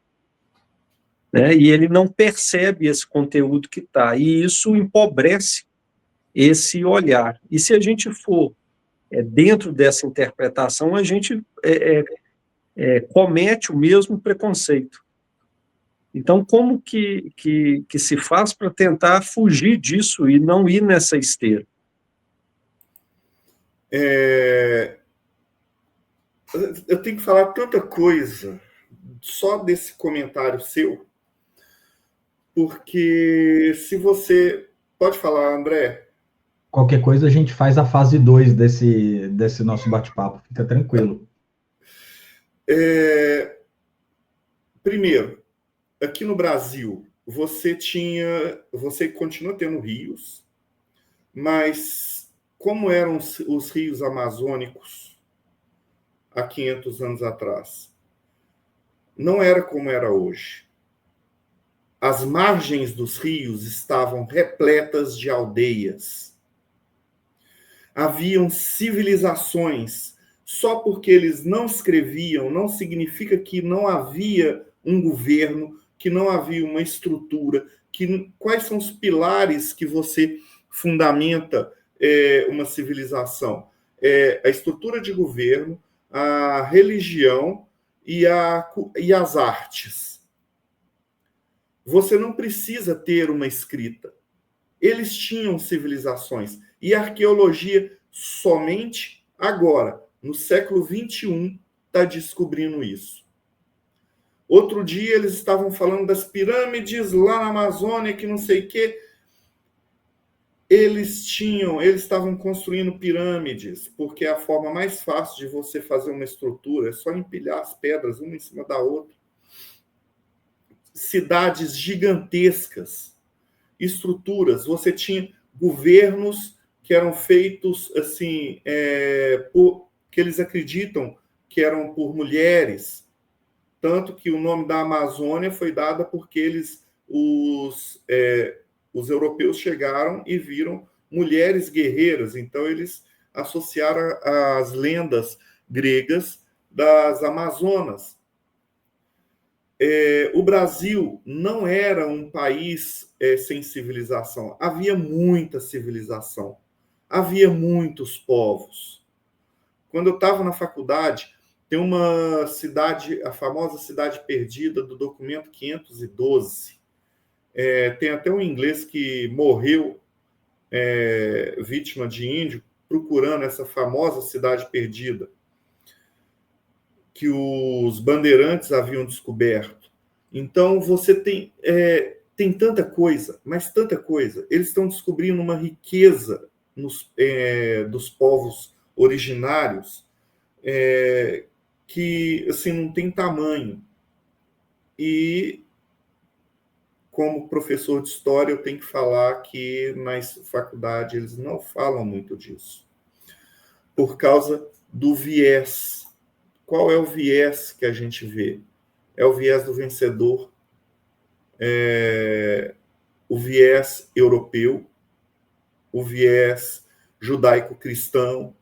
né, e ele não percebe esse conteúdo que está, e isso empobrece esse olhar. E se a gente for dentro dessa interpretação, a gente comete o mesmo preconceito. Então, como que se faz para tentar fugir disso e não ir nessa esteira? Eu tenho que falar tanta coisa só desse comentário seu, porque se você... Pode falar, André. Qualquer coisa a gente faz a fase 2 desse nosso bate-papo, fica tranquilo. Primeiro, aqui no Brasil, você continua tendo rios, mas como eram os rios amazônicos há 500 anos atrás? Não era como era hoje. As margens dos rios estavam repletas de aldeias. haviam civilizações. Só porque eles não escreviam, não significa que não havia um governo, que não havia uma estrutura, quais são os pilares que você fundamenta uma civilização? A estrutura de governo, a religião e as artes. Você não precisa ter uma escrita. Eles tinham civilizações. E a arqueologia somente agora, no século XXI, está descobrindo isso. Outro dia eles estavam falando das pirâmides lá na Amazônia, que não sei o quê. Eles estavam construindo pirâmides, porque é a forma mais fácil de você fazer uma estrutura, é só empilhar as pedras uma em cima da outra. Cidades gigantescas, estruturas, você tinha governos que eram feitos assim, que eles acreditam que eram por mulheres, tanto que o nome da Amazônia foi dado porque os europeus chegaram e viram mulheres guerreiras, então eles associaram as lendas gregas das Amazonas. O Brasil não era um país sem civilização. Havia muita civilização. Havia muitos povos. Quando eu estava na faculdade, tem uma cidade, a famosa Cidade Perdida, do documento 512. Tem até um inglês que morreu vítima de índio procurando essa famosa Cidade Perdida, que os bandeirantes haviam descoberto. Então, você tem tanta coisa, mas tanta coisa. Eles estão descobrindo uma riqueza dos povos originários que assim, não tem tamanho. E, como professor de história, eu tenho que falar que na faculdade eles não falam muito disso, por causa do viés. Qual é o viés que a gente vê? É o viés do vencedor, o viés europeu, o viés judaico-cristão.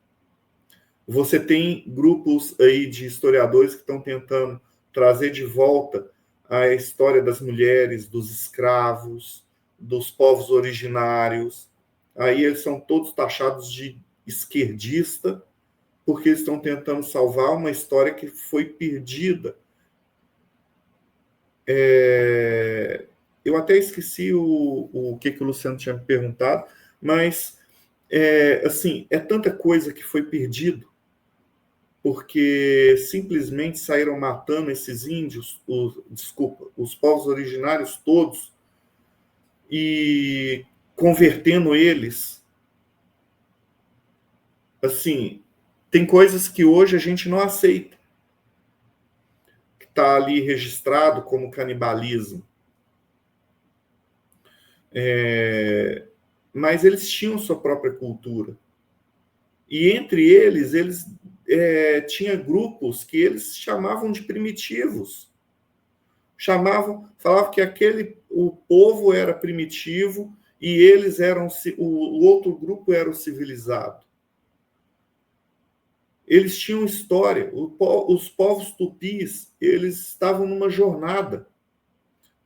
Você tem grupos aí de historiadores que estão tentando trazer de volta a história das mulheres, dos escravos, dos povos originários. Aí eles são todos taxados de esquerdista, porque eles estão tentando salvar uma história que foi perdida. Eu até esqueci o que o Luciano tinha me perguntado, mas assim, é tanta coisa que foi perdido, porque simplesmente saíram matando esses índios, os povos originários todos, e convertendo eles. Assim, tem coisas que hoje a gente não aceita, que está ali registrado como canibalismo. Mas eles tinham sua própria cultura. E entre eles tinha grupos que eles chamavam de primitivos. Falavam que o povo era primitivo e eles eram, o outro grupo era o civilizado. Eles tinham história. Os povos tupis, eles estavam numa jornada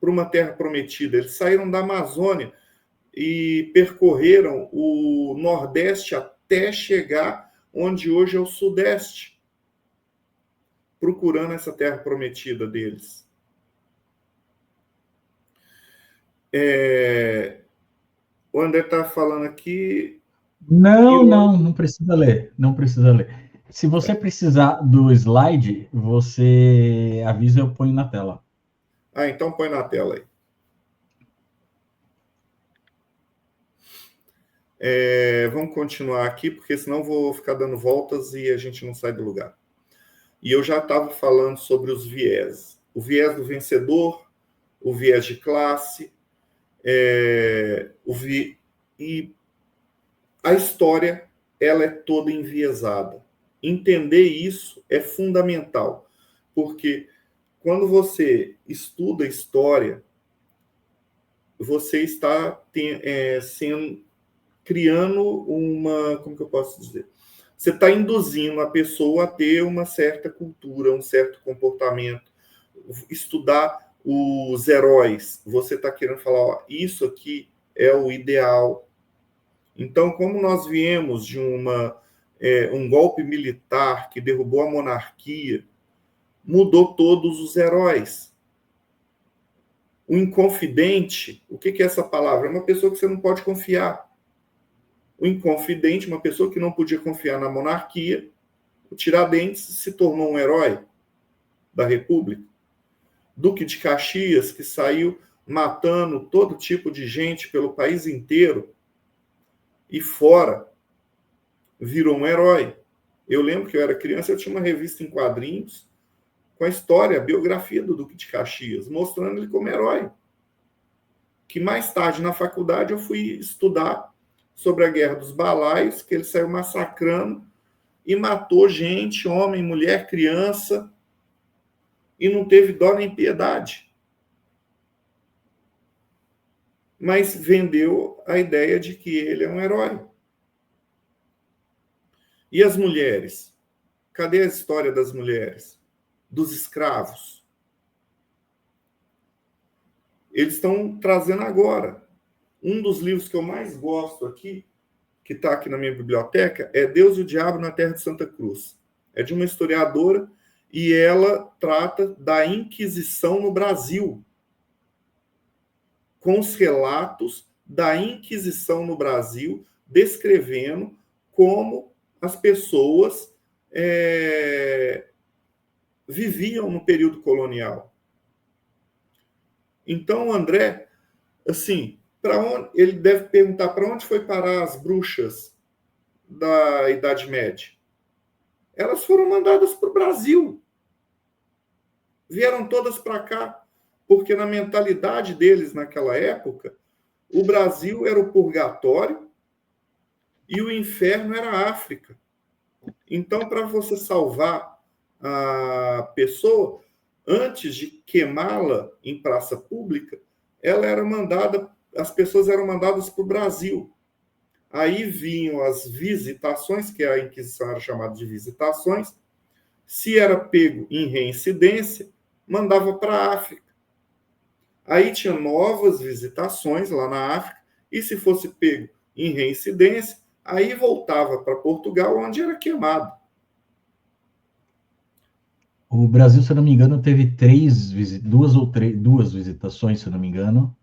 para uma terra prometida. Eles saíram da Amazônia e percorreram o Nordeste até chegar onde hoje é o Sudeste, procurando essa terra prometida deles. O André está falando aqui... Não precisa ler, não precisa ler. Se você precisar do slide, você avisa, eu ponho na tela. Então põe na tela aí. Vamos continuar aqui, porque senão vou ficar dando voltas e a gente não sai do lugar. E eu já estava falando sobre os viés. O viés do vencedor, o viés de classe, e a história ela é toda enviesada. Entender isso é fundamental, porque quando você estuda história, você está criando como que eu posso dizer? Você está induzindo a pessoa a ter uma certa cultura, um certo comportamento, estudar os heróis. Você está querendo falar, ó, isso aqui é o ideal. Então, como nós viemos de um golpe militar que derrubou a monarquia, mudou todos os heróis. O inconfidente, o que é essa palavra? É uma pessoa que você não pode confiar. O inconfidente, uma pessoa que não podia confiar na monarquia, o Tiradentes se tornou um herói da República. Duque de Caxias, que saiu matando todo tipo de gente pelo país inteiro e fora, virou um herói. Eu lembro que eu era criança, eu tinha uma revista em quadrinhos com a história, a biografia do Duque de Caxias, mostrando ele como herói. Que mais tarde, na faculdade, eu fui estudar sobre a Guerra dos Balaios, que ele saiu massacrando e matou gente, homem, mulher, criança, e não teve dó nem piedade. Mas vendeu a ideia de que ele é um herói. E as mulheres? Cadê a história das mulheres? Dos escravos? Eles estão trazendo agora. Um dos livros que eu mais gosto aqui, que está aqui na minha biblioteca, é Deus e o Diabo na Terra de Santa Cruz. É de uma historiadora e ela trata da Inquisição no Brasil, com os relatos da Inquisição no Brasil, descrevendo como as pessoas viviam no período colonial. Então, André, assim, ele deve perguntar para onde foi parar as bruxas da Idade Média. Elas foram mandadas para o Brasil. Vieram todas para cá, porque na mentalidade deles naquela época, o Brasil era o purgatório e o inferno era a África. Então, para você salvar a pessoa, antes de queimá-la em praça pública, as pessoas eram mandadas para o Brasil. Aí vinham as visitações, que a Inquisição era chamada de visitações. Se era pego em reincidência, mandava para a África. Aí tinha novas visitações lá na África, e se fosse pego em reincidência, aí voltava para Portugal, onde era queimado. O Brasil, se eu não me engano, teve duas visitações, se eu não me engano.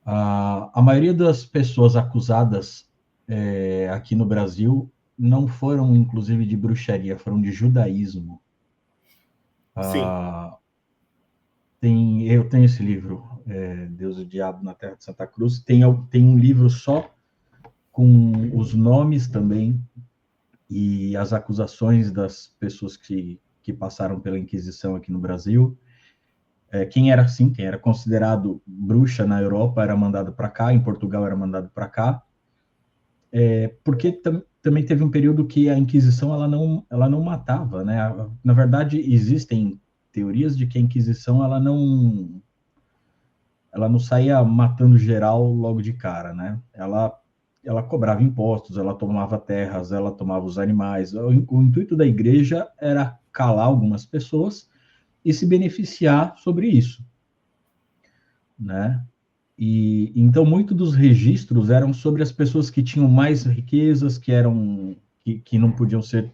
A maioria das pessoas acusadas aqui no Brasil não foram, inclusive, de bruxaria, foram de judaísmo. Sim. Eu tenho esse livro, Deus e o Diabo na Terra de Santa Cruz. Tem um livro só com os nomes também e as acusações das pessoas que passaram pela Inquisição aqui no Brasil. Quem era considerado bruxa na Europa era mandado para cá, em Portugal era mandado para cá, porque também teve um período que a Inquisição ela não matava, né? Na verdade, existem teorias de que a Inquisição ela não saía matando geral logo de cara, né? Ela cobrava impostos, ela tomava terras, ela tomava os animais. O intuito da igreja era calar algumas pessoas e se beneficiar sobre isso, né? E então muitos dos registros eram sobre as pessoas que tinham mais riquezas, que não podiam ser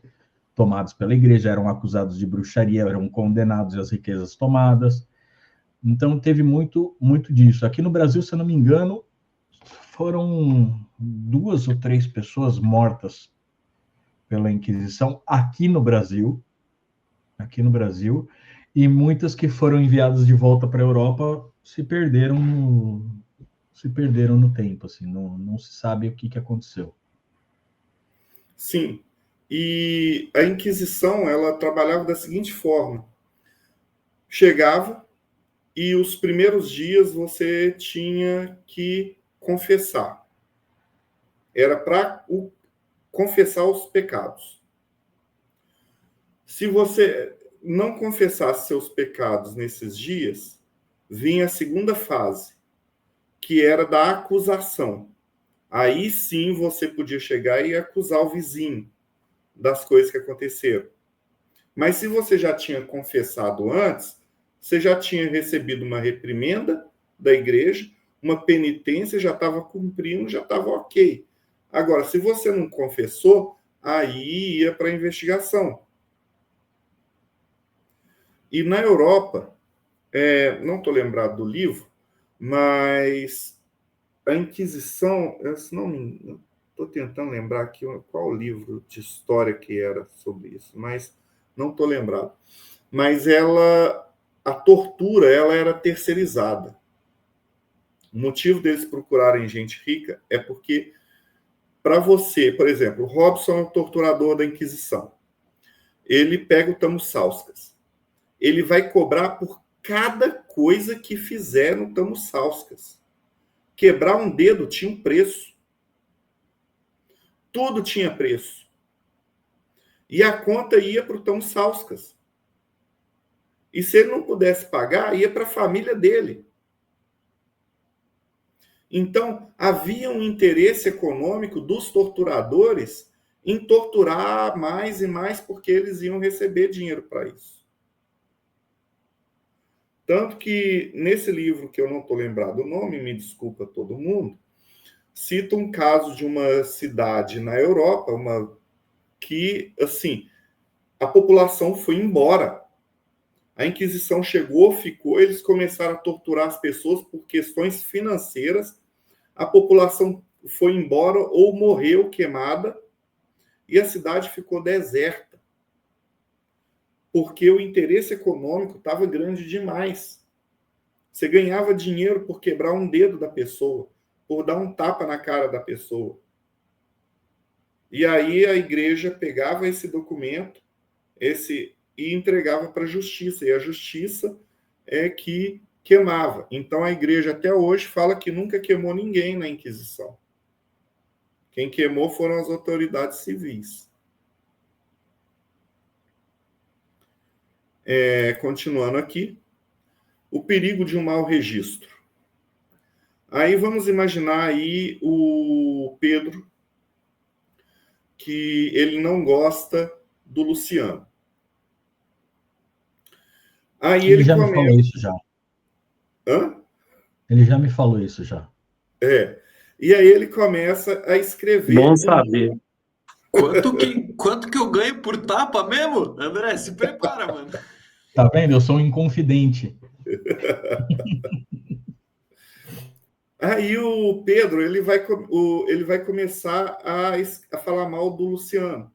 tomados pela igreja, eram acusados de bruxaria, eram condenados e as riquezas tomadas. Então teve muito disso. Aqui no Brasil, se eu não me engano, foram 2 ou 3 pessoas mortas pela Inquisição aqui no Brasil, e muitas que foram enviadas de volta para a Europa se perderam no tempo, assim, não se sabe o que aconteceu. Sim, e a Inquisição, ela trabalhava da seguinte forma: chegava e os primeiros dias você tinha que confessar. Era para confessar os pecados. Se você não confessasse seus pecados nesses dias, vinha a segunda fase, que era da acusação. Aí sim você podia chegar e acusar o vizinho das coisas que aconteceram. Mas se você já tinha confessado antes, você já tinha recebido uma reprimenda da igreja, uma penitência, já estava cumprindo, já estava ok. Agora, se você não confessou, aí ia para a investigação. E na Europa, não estou lembrado do livro, mas a Inquisição, não estou tentando lembrar aqui qual livro de história que era sobre isso, mas não estou lembrado. Mas a tortura, ela era terceirizada. O motivo deles procurarem gente rica é porque, para você, por exemplo, o Robson é o torturador da Inquisição. Ele pega o Tamosáuskas. Ele vai cobrar por cada coisa que fizer no Tamosáuskas. Quebrar um dedo tinha um preço. Tudo tinha preço. E a conta ia para o Tamosáuskas. E se ele não pudesse pagar, ia para a família dele. Então, havia um interesse econômico dos torturadores em torturar mais e mais, porque eles iam receber dinheiro para isso. Tanto que, nesse livro, que eu não estou lembrado o nome, me desculpa todo mundo, cita um caso de uma cidade na Europa, que, assim, a população foi embora. A Inquisição chegou, ficou, eles começaram a torturar as pessoas por questões financeiras, a população foi embora ou morreu queimada e a cidade ficou deserta. Porque o interesse econômico estava grande demais. Você ganhava dinheiro por quebrar um dedo da pessoa, por dar um tapa na cara da pessoa. E aí a igreja pegava esse documento e entregava para a justiça. E a justiça é que queimava. Então a igreja até hoje fala que nunca queimou ninguém na Inquisição. Quem queimou foram as autoridades civis. Continuando aqui, o perigo de um mau registro. Aí vamos imaginar aí o Pedro, que ele não gosta do Luciano. Aí Ele já me falou isso já. Hã? Ele já me falou isso já. E aí ele começa a escrever. Bom saber. Quanto que eu ganho por tapa mesmo? André, se prepara, mano. Tá vendo? Eu sou um inconfidente. Aí o Pedro ele vai começar a falar mal do Luciano.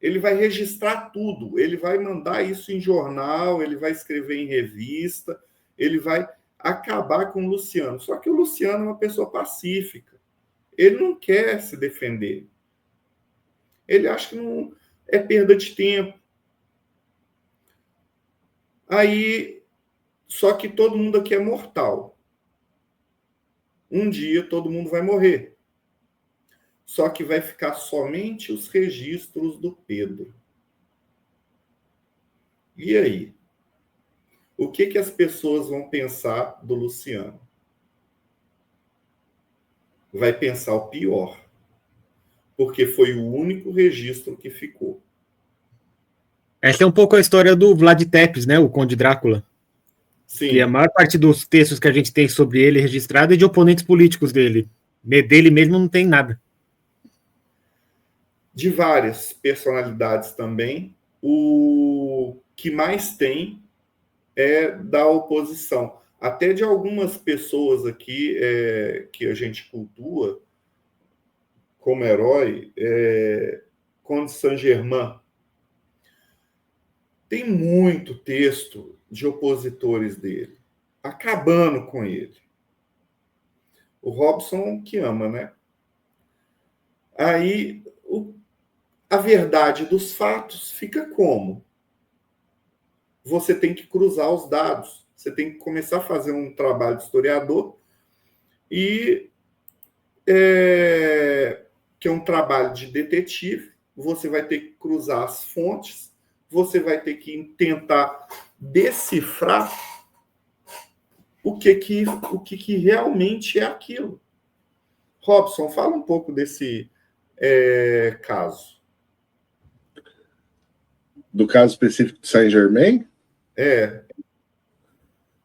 Ele vai registrar tudo. Ele vai mandar isso em jornal, ele vai escrever em revista, ele vai acabar com o Luciano. Só que o Luciano é uma pessoa pacífica. Ele não quer se defender. Ele acha que não é perda de tempo. Aí, só que todo mundo aqui é mortal. Um dia todo mundo vai morrer. Só que vai ficar somente os registros do Pedro. E aí? O que as pessoas vão pensar do Luciano? Vai pensar o pior. Porque foi o único registro que ficou. Essa é um pouco a história do Vlad Tepes, né? O Conde Drácula. Sim. Que a maior parte dos textos que a gente tem sobre ele registrado é de oponentes políticos dele. Dele mesmo não tem nada. De várias personalidades também. O que mais tem é da oposição. Até de algumas pessoas aqui que a gente cultua como herói, Conde Saint-Germain. Tem muito texto de opositores dele, acabando com ele. O Robson que ama, né? Aí, a verdade dos fatos fica como? Você tem que cruzar os dados. Você tem que começar a fazer um trabalho de historiador e que é um trabalho de detetive. Você vai ter que cruzar as fontes, você vai ter que tentar decifrar o que realmente é aquilo. Robson, fala um pouco desse caso. Do caso específico de Saint-Germain?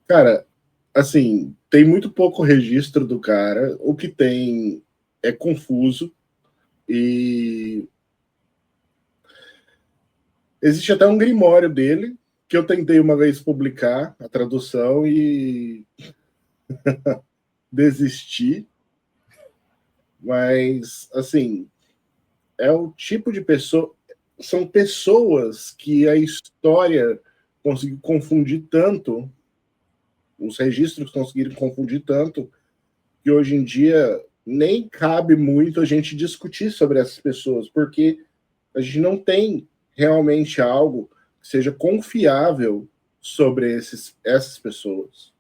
Cara, assim, tem muito pouco registro do cara. O que tem é confuso e existe até um grimório dele que eu tentei uma vez publicar a tradução e desisti. Mas, assim, é o tipo de pessoa. São pessoas que a história conseguiu confundir tanto, os registros conseguiram confundir tanto, que hoje em dia nem cabe muito a gente discutir sobre essas pessoas, porque a gente não tem realmente algo que seja confiável sobre essas pessoas.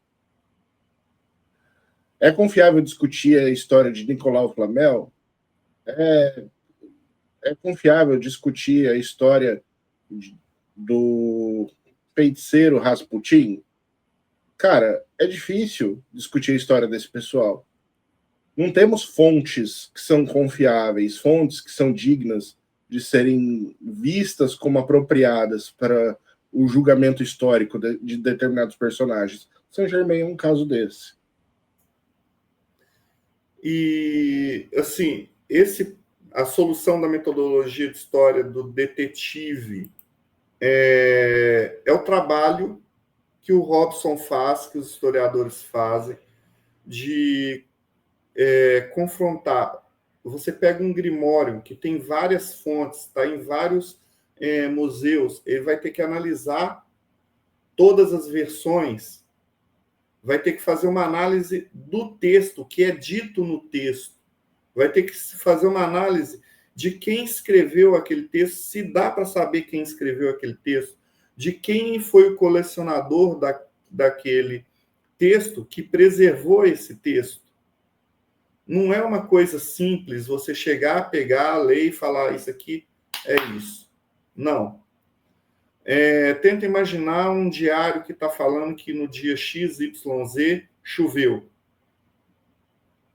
É confiável discutir a história de Nicolau Flamel? É confiável discutir a história do feiticeiro Rasputin? Cara, é difícil discutir a história desse pessoal. Não temos fontes que são confiáveis, fontes que são dignas de serem vistas como apropriadas para o julgamento histórico de determinados personagens. Saint-Germain é um caso desse. E, assim, a solução da metodologia de história do detetive é o trabalho que o Robson faz, que os historiadores fazem, de confrontar. Você pega um grimório que tem várias fontes, está em vários museus, ele vai ter que analisar todas as versões, vai ter que fazer uma análise do texto, que é dito no texto, vai ter que fazer uma análise de quem escreveu aquele texto, se dá para saber quem escreveu aquele texto, de quem foi o colecionador daquele texto que preservou esse texto. Não é uma coisa simples você chegar, pegar, ler e falar isso aqui é isso. Não. Tenta imaginar um diário que está falando que no dia XYZ choveu.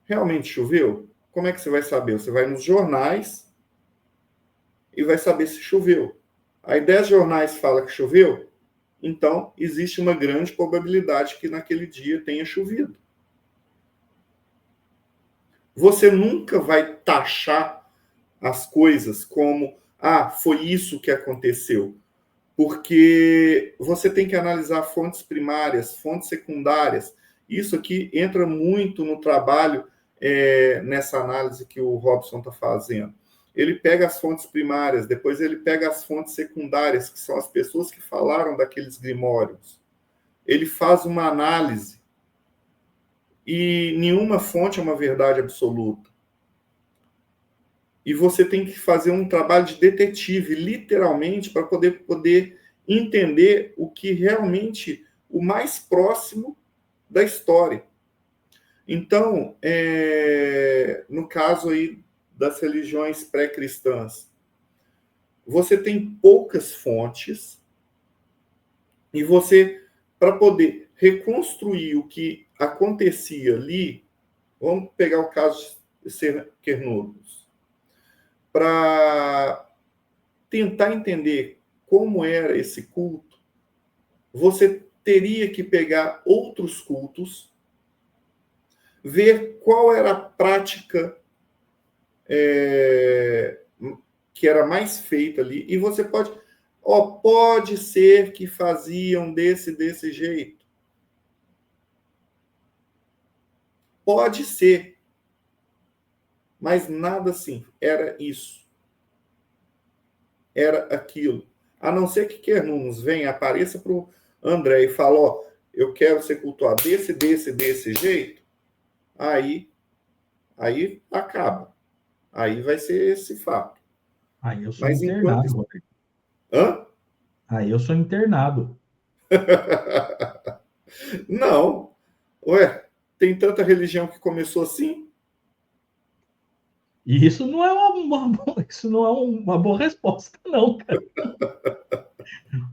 Realmente choveu? Como é que você vai saber? Você vai nos jornais e vai saber se choveu. Aí 10 jornais falam que choveu, então existe uma grande probabilidade que naquele dia tenha chovido. Você nunca vai taxar as coisas como, foi isso que aconteceu. Porque você tem que analisar fontes primárias, fontes secundárias. Isso aqui entra muito no trabalho, nessa análise que o Robson está fazendo. Ele pega as fontes primárias, depois ele pega as fontes secundárias, que são as pessoas que falaram daqueles grimórios. Ele faz uma análise. E nenhuma fonte é uma verdade absoluta. E você tem que fazer um trabalho de detetive, literalmente, para poder entender o que realmente, o mais próximo da história. Então, no caso aí das religiões pré-cristãs, você tem poucas fontes e você, para poder reconstruir o que acontecia ali, vamos pegar o caso de Quernouros, para tentar entender como era esse culto, você teria que pegar outros cultos, ver qual era a prática que era mais feita ali, e você pode ser que faziam desse jeito. Pode ser. Mas nada assim. Era isso. Era aquilo. A não ser que Quernunnos venha, apareça para o André e fale, eu quero ser cultuado desse jeito, aí acaba. Aí vai ser esse fato. Aí eu sou internado, Rodrigo. Hã? Aí eu sou internado. Não. Ué, tem tanta religião que começou assim? E isso não é uma boa resposta, não, cara.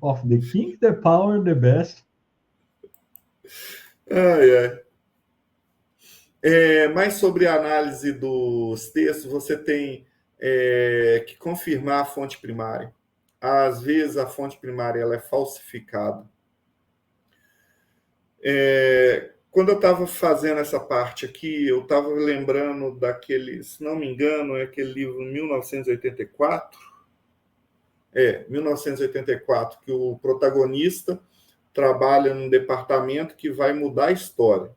Of the king, the power, the best. Ai. Mas sobre a análise dos textos, você tem que confirmar a fonte primária. Às vezes, a fonte primária ela é falsificada. Quando eu estava fazendo essa parte aqui, eu estava lembrando daquele, se não me engano, é aquele livro 1984. 1984, que o protagonista trabalha num departamento que vai mudar a história.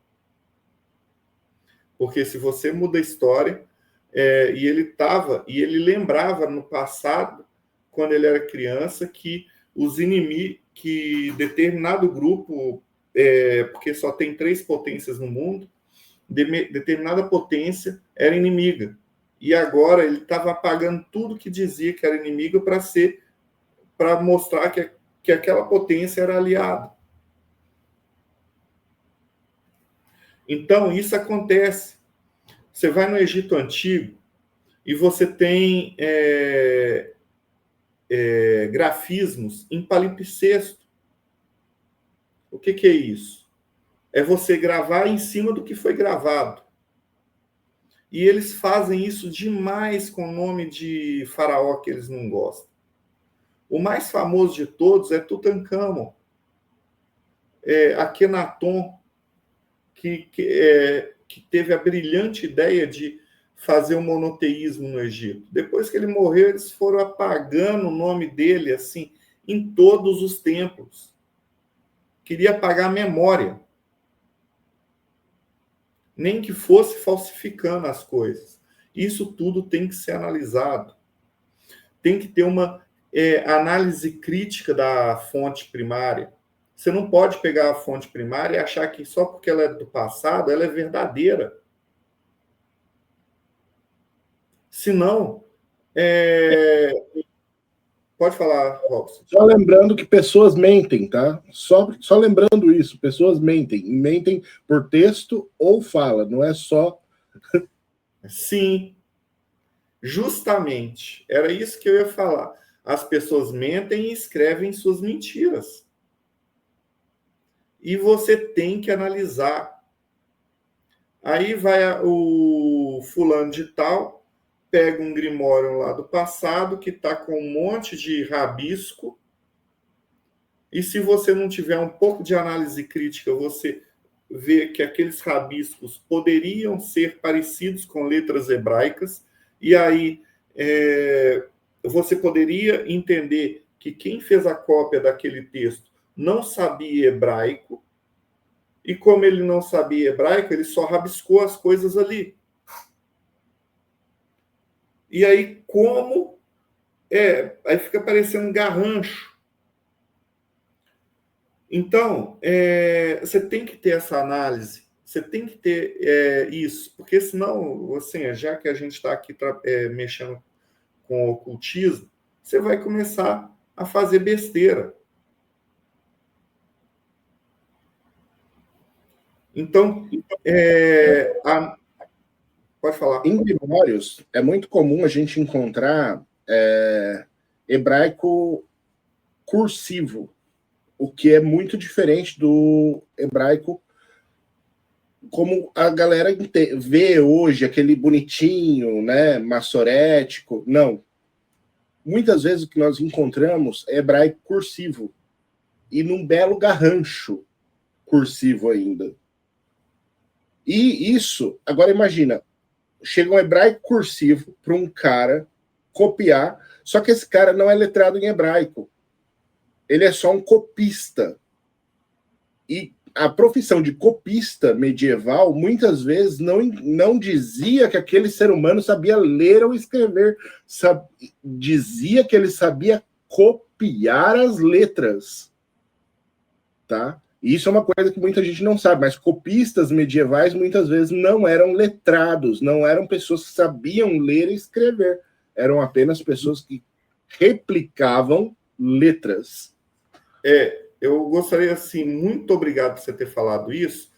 Porque se você muda a história, e ele lembrava no passado, quando ele era criança, que os inimigos, que determinado grupo, porque só tem 3 potências no mundo, determinada potência era inimiga. E agora ele estava apagando tudo que dizia que era inimigo para mostrar que aquela potência era aliada. Então, isso acontece. Você vai no Egito Antigo e você tem grafismos em palimpsesto. O que é isso? É você gravar em cima do que foi gravado. E eles fazem isso demais com o nome de faraó que eles não gostam. O mais famoso de todos é Tutancâmon, Akenaton, que teve a brilhante ideia de fazer um monoteísmo no Egito. Depois que ele morreu, eles foram apagando o nome dele assim em todos os templos. Queria apagar a memória. Nem que fosse falsificando as coisas. Isso tudo tem que ser analisado. Tem que ter uma análise crítica da fonte primária. Você não pode pegar a fonte primária e achar que só porque ela é do passado, ela é verdadeira. Senão, pode falar, Robson. Só lembrando que pessoas mentem, tá? Só lembrando isso, pessoas mentem. Mentem por texto ou fala, não é só... Sim, justamente. Era isso que eu ia falar. As pessoas mentem e escrevem suas mentiras. E você tem que analisar. Aí vai o fulano de tal, pega um grimório lá do passado, que está com um monte de rabisco, e se você não tiver um pouco de análise crítica, você vê que aqueles rabiscos poderiam ser parecidos com letras hebraicas, e aí você poderia entender que quem fez a cópia daquele texto não sabia hebraico, e como ele não sabia hebraico, ele só rabiscou as coisas ali. E aí, aí fica parecendo um garrancho. Então, você tem que ter essa análise, você tem que ter isso, porque senão, assim, já que a gente está aqui mexendo com o ocultismo, você vai começar a fazer besteira. Então, pode falar. Em grimórios, é muito comum a gente encontrar hebraico cursivo, o que é muito diferente do hebraico como a galera vê hoje, aquele bonitinho, né, maçorético. Não. Muitas vezes o que nós encontramos é hebraico cursivo, e num belo garrancho cursivo ainda. E isso, agora imagina, chega um hebraico cursivo para um cara copiar, só que esse cara não é letrado em hebraico. Ele é só um copista. E a profissão de copista medieval, muitas vezes, não dizia que aquele ser humano sabia ler ou escrever. Dizia que ele sabia copiar as letras. Tá? E isso é uma coisa que muita gente não sabe, mas copistas medievais muitas vezes não eram letrados, não eram pessoas que sabiam ler e escrever. Eram apenas pessoas que replicavam letras. Eu gostaria, assim, muito obrigado por você ter falado isso,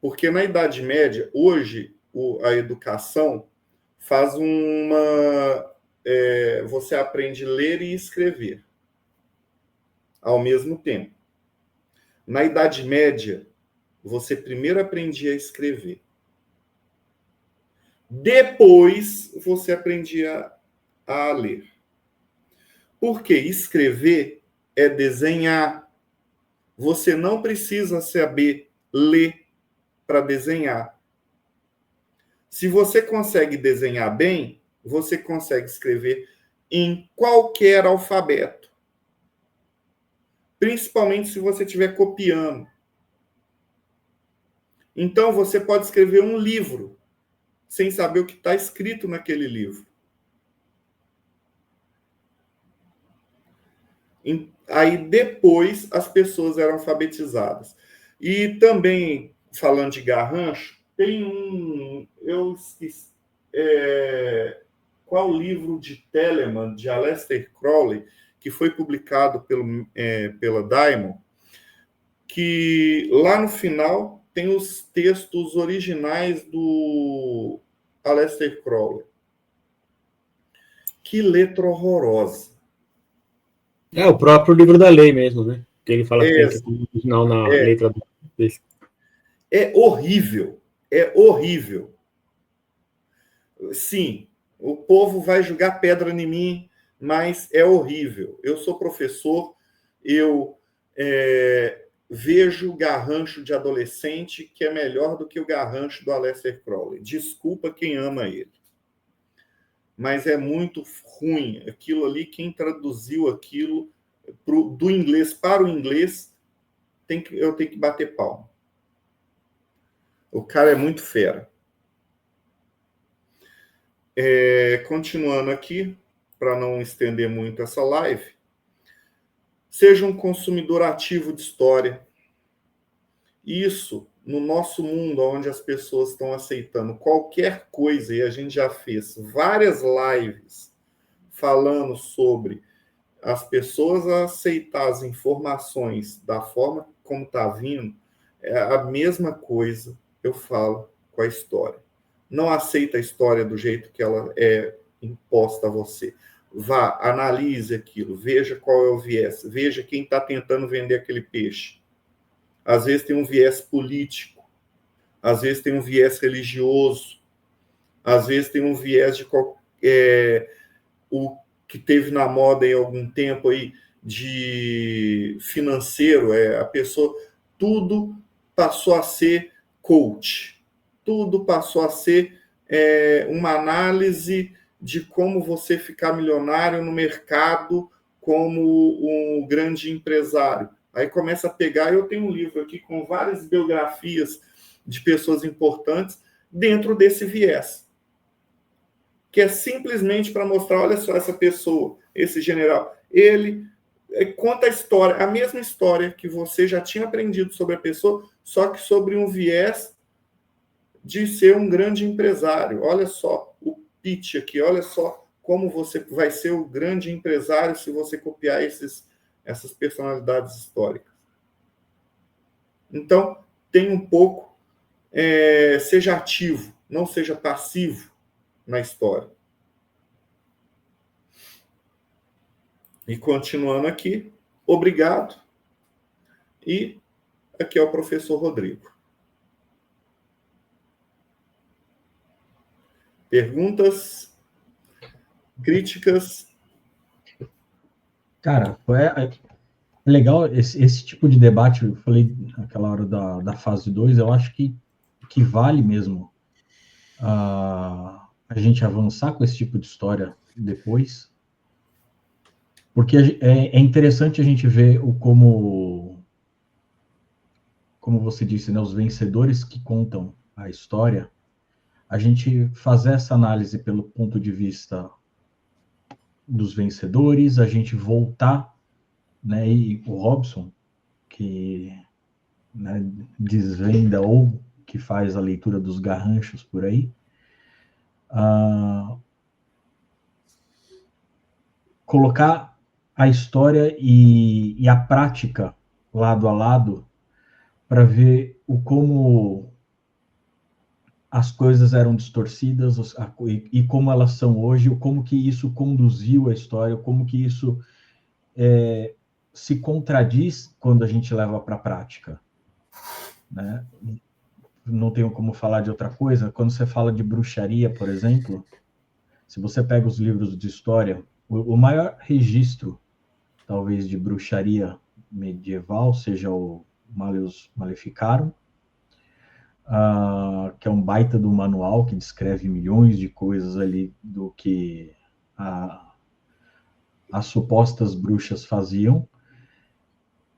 porque na Idade Média, hoje, a educação faz você aprende a ler e escrever ao mesmo tempo. Na Idade Média, você primeiro aprendia a escrever. Depois você aprendia a ler. Porque escrever é desenhar. Você não precisa saber ler para desenhar. Se você consegue desenhar bem, você consegue escrever em qualquer alfabeto. Principalmente se você estiver copiando. Então, você pode escrever um livro sem saber o que está escrito naquele livro. Aí, depois, as pessoas eram alfabetizadas. E também, falando de garrancho, tem um... Eu esqueci... qual livro de Telemann, de Aleister Crowley, que foi publicado pela Diamond, que lá no final tem os textos originais do Aleister Crowley. Que letra horrorosa. É o próprio livro da lei mesmo, né? Que ele fala que tem que ter o original na letra desse. É horrível. É horrível. Sim, o povo vai jogar pedra em mim, mas é horrível. Eu sou professor, eu vejo garrancho de adolescente que é melhor do que o garrancho do Aleister Crowley. Desculpa quem ama ele. Mas é muito ruim. Aquilo ali, quem traduziu aquilo do inglês para o inglês, eu tenho que bater palma. O cara é muito fera. Continuando aqui, para não estender muito essa live, seja um consumidor ativo de história. Isso, no nosso mundo, onde as pessoas estão aceitando qualquer coisa, e a gente já fez várias lives falando sobre as pessoas aceitar as informações da forma como está vindo, é a mesma coisa eu falo com a história. Não aceita a história do jeito que ela é imposta a você. Vá, analise aquilo, veja qual é o viés, veja quem está tentando vender aquele peixe. Às vezes tem um viés político, às vezes tem um viés religioso, às vezes tem um viés de o que teve na moda em algum tempo aí de financeiro, a pessoa, tudo passou a ser coach, tudo passou a ser uma análise de como você ficar milionário no mercado como um grande empresário. Aí começa a pegar, eu tenho um livro aqui com várias biografias de pessoas importantes dentro desse viés, que é simplesmente para mostrar, olha só essa pessoa, esse general, ele conta a história, a mesma história que você já tinha aprendido sobre a pessoa, só que sobre um viés de ser um grande empresário. Olha só o pitch aqui, olha só como você vai ser o grande empresário se você copiar essas personalidades históricas. Então, tem um pouco, seja ativo, não seja passivo na história. E continuando aqui, obrigado. E aqui é o professor Rodrigo. Perguntas? Críticas? Cara, é legal esse tipo de debate. Eu falei naquela hora da fase 2, eu acho que vale mesmo a gente avançar com esse tipo de história depois, porque é interessante a gente ver como você disse, né, os vencedores que contam a história, a gente fazer essa análise pelo ponto de vista dos vencedores, a gente voltar, né, e o Robson, que, né, desvenda ou que faz a leitura dos garranchos por aí, colocar a história e a prática lado a lado para ver como as coisas eram distorcidas e como elas são hoje, como que isso conduziu a história, como que isso se contradiz quando a gente leva para a prática, né? não tenho como falar de outra coisa, quando você fala de bruxaria, por exemplo, se você pega os livros de história, o maior registro, talvez, de bruxaria medieval seja o Malleus Maleficarum, que é um baita do manual que descreve milhões de coisas ali do que as supostas bruxas faziam.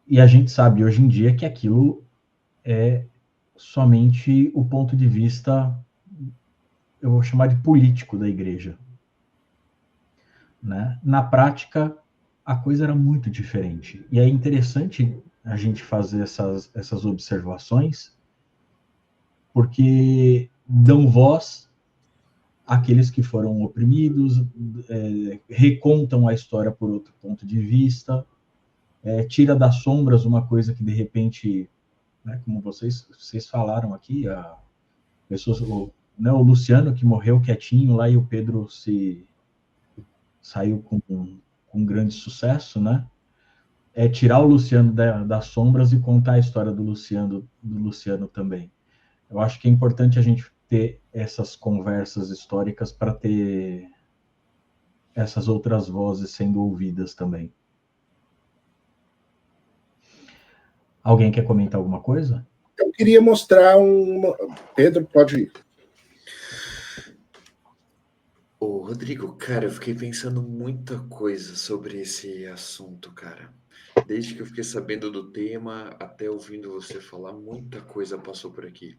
E a gente sabe hoje em dia que aquilo é somente o ponto de vista, eu vou chamar de político da igreja. Né? Na prática, a coisa era muito diferente. E é interessante a gente fazer essas observações, porque dão voz àqueles que foram oprimidos, recontam a história por outro ponto de vista, tira das sombras uma coisa que, de repente, né, como vocês falaram aqui, o Luciano, que morreu quietinho lá, e o Pedro saiu com grande sucesso, né? É tirar o Luciano das sombras e contar a história do Luciano também. Eu acho que é importante a gente ter essas conversas históricas para ter essas outras vozes sendo ouvidas também. Alguém quer comentar alguma coisa? Eu queria mostrar Pedro, pode ir. Ô, Rodrigo, cara, eu fiquei pensando muita coisa sobre esse assunto, cara. Desde que eu fiquei sabendo do tema até ouvindo você falar, muita coisa passou por aqui.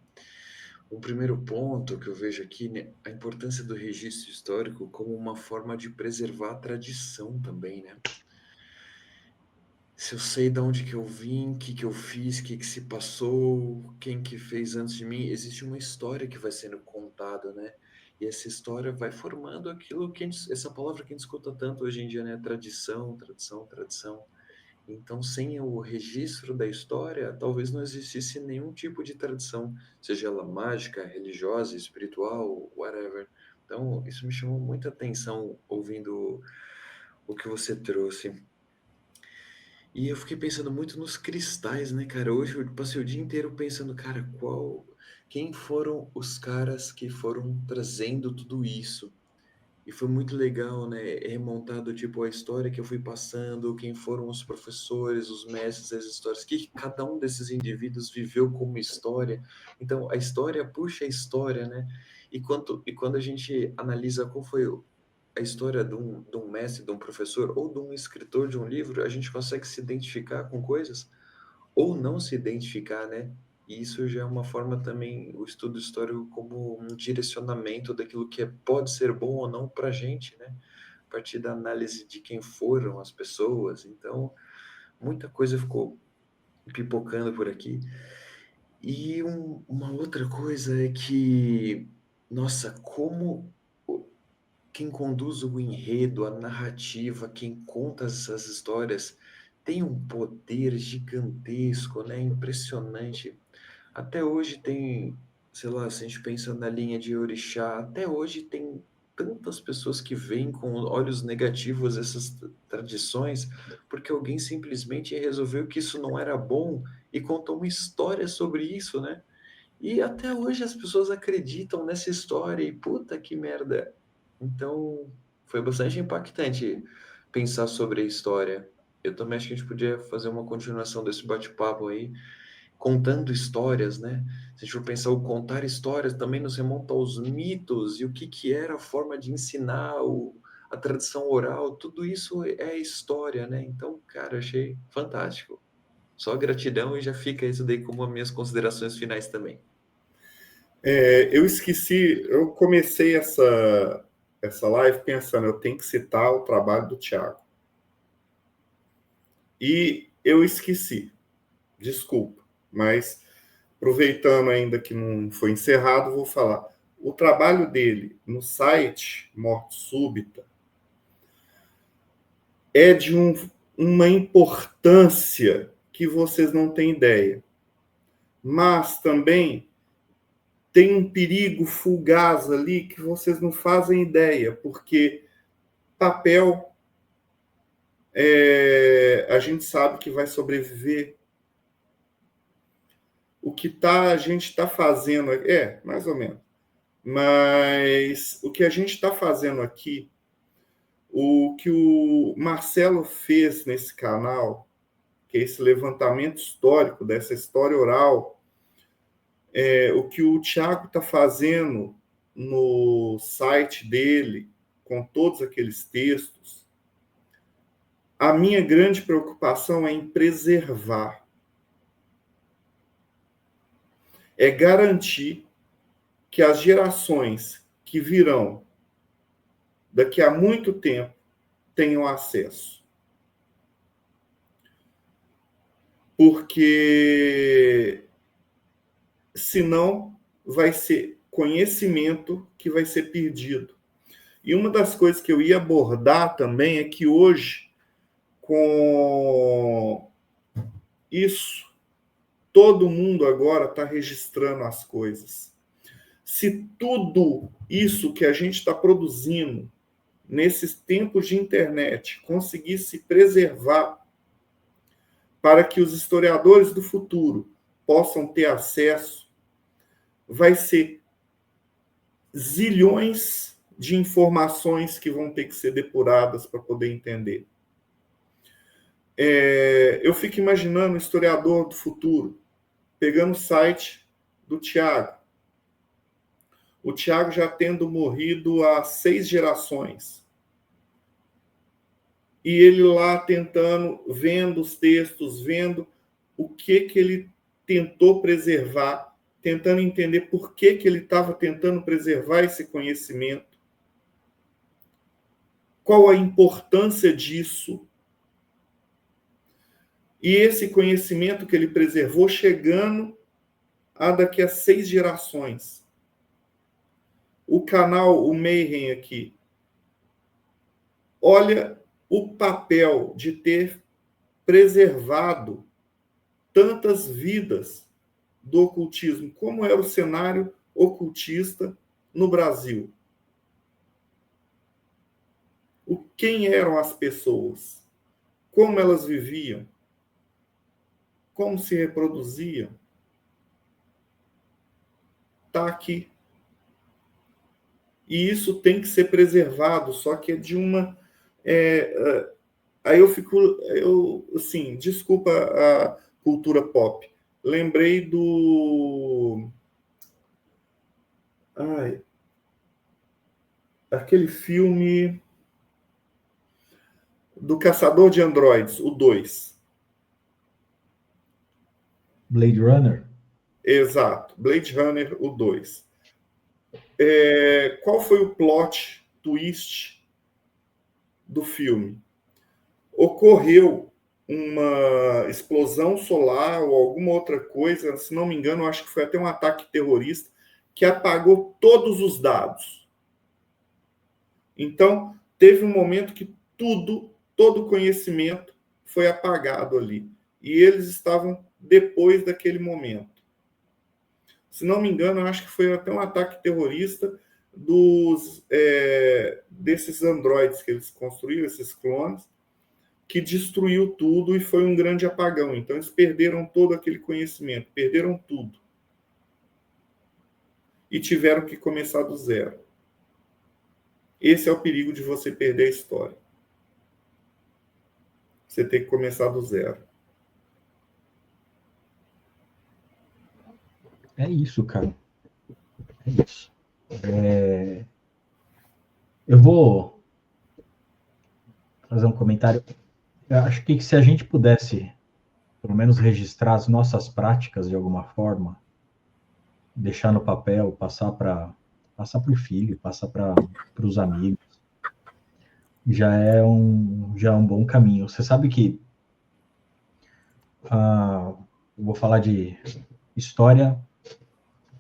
Um primeiro ponto que eu vejo aqui, né, a importância do registro histórico como uma forma de preservar a tradição também, né? Se eu sei de onde que eu vim, o que eu fiz, o que se passou, quem que fez antes de mim, existe uma história que vai sendo contada, né? E essa história vai formando aquilo que essa palavra que a gente escuta tanto hoje em dia, né? Tradição, tradição, tradição. Então, sem o registro da história, talvez não existisse nenhum tipo de tradição, seja ela mágica, religiosa, espiritual, whatever. Então, isso me chamou muita atenção ouvindo o que você trouxe. E eu fiquei pensando muito nos cristais, né, cara? Hoje eu passei o dia inteiro pensando, cara, quem foram os caras que foram trazendo tudo isso? E foi muito legal, né? Remontado, tipo, a história que eu fui passando, quem foram os professores, os mestres, as histórias, que cada um desses indivíduos viveu como história. Então, a história puxa a história, né? E quando a gente analisa qual foi a história de um mestre, de um professor ou de um escritor de um livro, a gente consegue se identificar com coisas ou não se identificar, né? E isso já é uma forma também, o estudo histórico como um direcionamento daquilo que pode ser bom ou não para a gente, né? A partir da análise de quem foram as pessoas. Então, muita coisa ficou pipocando por aqui. E uma outra coisa é que, nossa, como quem conduz o enredo, a narrativa, quem conta essas histórias, tem um poder gigantesco, né? Impressionante. Até hoje tem, sei lá, se a gente pensa na linha de orixá, até hoje tem tantas pessoas que veem com olhos negativos essas tradições, porque alguém simplesmente resolveu que isso não era bom e contou uma história sobre isso, né? E até hoje as pessoas acreditam nessa história e puta que merda. Então, foi bastante impactante pensar sobre a história. Eu também acho que a gente podia fazer uma continuação desse bate-papo aí, contando histórias, né? Se a gente for pensar o contar histórias, também nos remonta aos mitos e o que era a forma de ensinar, a tradição oral, tudo isso é história, né? Então, cara, achei fantástico. Só gratidão e já fica isso daí como as minhas considerações finais também. Eu comecei essa live pensando, eu tenho que citar o trabalho do Tiago. E eu esqueci, desculpa, mas aproveitando ainda que não foi encerrado, vou falar. O trabalho dele no site Morte Súbita é de uma importância que vocês não têm ideia. Mas também tem um perigo fugaz ali que vocês não fazem ideia, porque papel a gente sabe que vai sobreviver. o que a gente está fazendo, mais ou menos, mas o que a gente está fazendo aqui, o que o Marcelo fez nesse canal, que é esse levantamento histórico dessa história oral, o que o Thiago está fazendo no site dele, com todos aqueles textos, a minha grande preocupação é em preservar, é garantir que as gerações que virão daqui a muito tempo tenham acesso. Porque senão vai ser conhecimento que vai ser perdido. E uma das coisas que eu ia abordar também é que hoje, com isso, todo mundo agora está registrando as coisas. Se tudo isso que a gente está produzindo nesses tempos de internet conseguisse preservar para que os historiadores do futuro possam ter acesso, vai ser zilhões de informações que vão ter que ser depuradas para poder entender. Eu fico imaginando o historiador do futuro pegando o site do Thiago. O Thiago já tendo morrido há 6 gerações. E ele lá tentando, vendo os textos, vendo o que ele tentou preservar, tentando entender por que ele estava tentando preservar esse conhecimento. Qual a importância disso? E esse conhecimento que ele preservou chegando a daqui a 6 gerações. O canal, o Mayhem aqui, olha o papel de ter preservado tantas vidas do ocultismo. Como era o cenário ocultista no Brasil? Quem eram as pessoas? Como elas viviam? Como se reproduziam? Está aqui. E isso tem que ser preservado, só que é de uma... aí eu fico... assim, desculpa a cultura pop. Lembrei do... aquele filme do Caçador de Androides, o 2. Blade Runner? Exato, Blade Runner, o 2. Qual foi o plot twist do filme? Ocorreu uma explosão solar ou alguma outra coisa, se não me engano, acho que foi até um ataque terrorista, que apagou todos os dados. Então, teve um momento que todo o conhecimento foi apagado ali. E eles estavam depois daquele momento. Se não me engano, acho que foi até um ataque terrorista desses androides que eles construíram, esses clones, que destruiu tudo e foi um grande apagão. Então, eles perderam todo aquele conhecimento, perderam tudo. E tiveram que começar do zero. Esse é o perigo de você perder a história. Você tem que começar do zero. É isso, cara. É isso. Eu vou fazer um comentário. Eu acho que se a gente pudesse, pelo menos, registrar as nossas práticas de alguma forma, deixar no papel, passar para o filho, passar para os amigos, já é um bom caminho. Você sabe que eu vou falar de história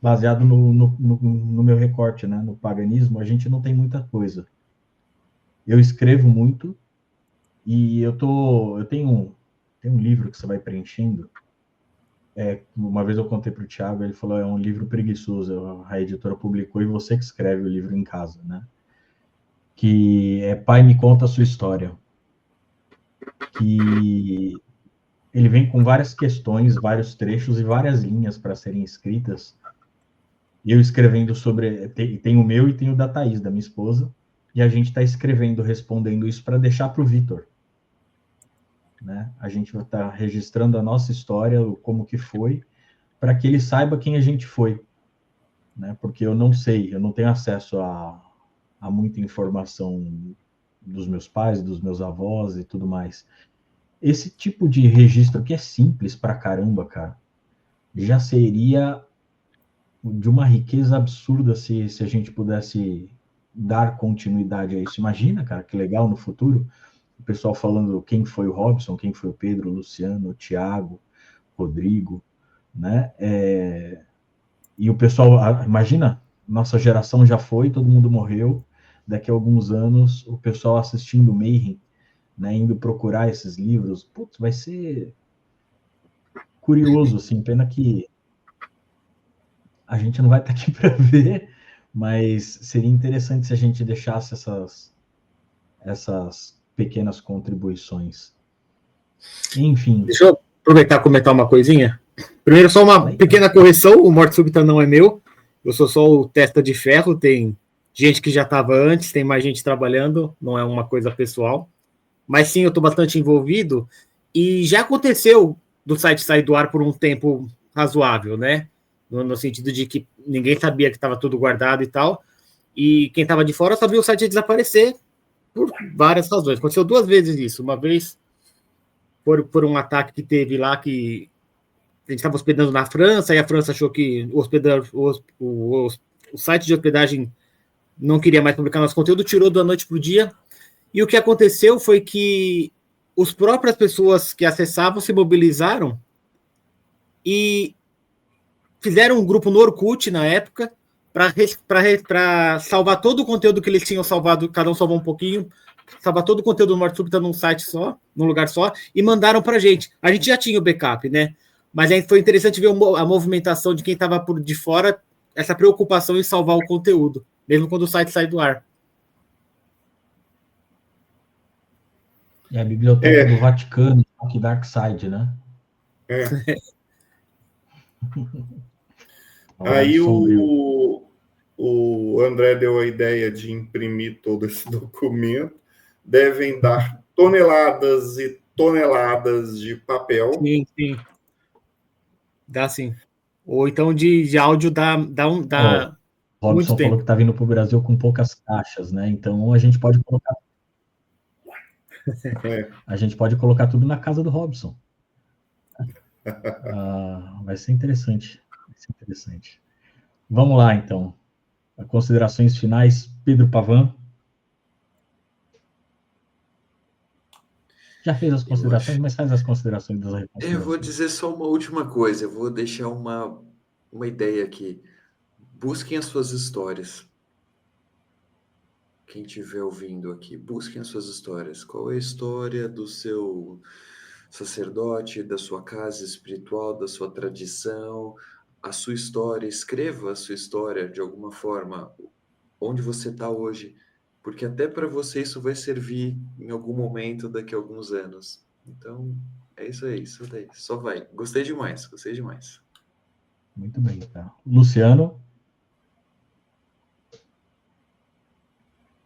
baseado no meu recorte, né? No paganismo, a gente não tem muita coisa. Eu escrevo muito e eu tenho um livro que você vai preenchendo. Uma vez eu contei para o Thiago, ele falou, é um livro preguiçoso, a editora publicou e você que escreve o livro em casa, né? Que é Pai, me conta a sua história. Que ele vem com várias questões, vários trechos e várias linhas para serem escritas. Eu escrevendo sobre... Tem o meu e tem o da Thaís, da minha esposa, e a gente está escrevendo, respondendo isso para deixar para o Vitor. Né? A gente vai estar registrando a nossa história, como que foi, para que ele saiba quem a gente foi. Né? Porque eu não sei, eu não tenho acesso a muita informação dos meus pais, dos meus avós e tudo mais. Esse tipo de registro que é simples pra caramba, cara, já seria de uma riqueza absurda se a gente pudesse dar continuidade a isso. Imagina, cara, que legal no futuro, o pessoal falando quem foi o Robson, quem foi o Pedro, o Luciano, o Thiago, Rodrigo, né? E o pessoal, imagina, nossa geração já foi, todo mundo morreu, daqui a alguns anos o pessoal assistindo Mayhem, né, indo procurar esses livros, putz, vai ser curioso, assim, pena que a gente não vai estar aqui para ver, mas seria interessante se a gente deixasse essas pequenas contribuições. Enfim. Deixa eu aproveitar e comentar uma coisinha. Primeiro, só uma pequena correção, o Morte Súbita não é meu, eu sou só o testa de ferro, tem gente que já estava antes, tem mais gente trabalhando, não é uma coisa pessoal, mas sim, eu estou bastante envolvido, e já aconteceu do site sair do ar por um tempo razoável, né? No sentido de que ninguém sabia que estava tudo guardado e tal, e quem estava de fora sabia o site ia desaparecer por várias razões. Aconteceu 2 vezes isso, uma vez por um ataque que teve lá, que a gente estava hospedando na França, e a França achou que o site de hospedagem não queria mais publicar nosso conteúdo, tirou da noite para o dia, e o que aconteceu foi que as próprias pessoas que acessavam se mobilizaram e fizeram um grupo no Orkut, na época, para salvar todo o conteúdo que eles tinham salvado, cada um salvou um pouquinho, salvar todo o conteúdo do Morte Súbita num site só, num lugar só, e mandaram para a gente. A gente já tinha o backup, né? Mas aí foi interessante ver a movimentação de quem estava por de fora, essa preocupação em salvar o conteúdo, mesmo quando o site sai do ar. É a biblioteca do Vaticano, aqui Dark Side, né? Aí o André deu a ideia de imprimir todo esse documento. Devem dar toneladas e toneladas de papel. Sim, sim. Dá sim. Ou então de áudio dá o Robson falou que está vindo para o Brasil com poucas caixas, né? Então a gente pode colocar. A gente pode colocar tudo na casa do Robson. Vai ser interessante. Vai ser interessante. Vamos lá, então. Considerações finais, Pedro Pavan. Já fez as considerações, mas faz as considerações das reconsiderações. Eu vou dizer só uma última coisa. Eu vou deixar uma ideia aqui. Busquem as suas histórias. Quem estiver ouvindo aqui, busquem as suas histórias. Qual é a história do seu sacerdote, da sua casa espiritual, da sua tradição, a sua história? Escreva a sua história de alguma forma, onde você está hoje, porque até para você isso vai servir em algum momento daqui a alguns anos. Então, é isso aí, isso daí. Só vai. Gostei demais, gostei demais. Muito bem, tá. Luciano?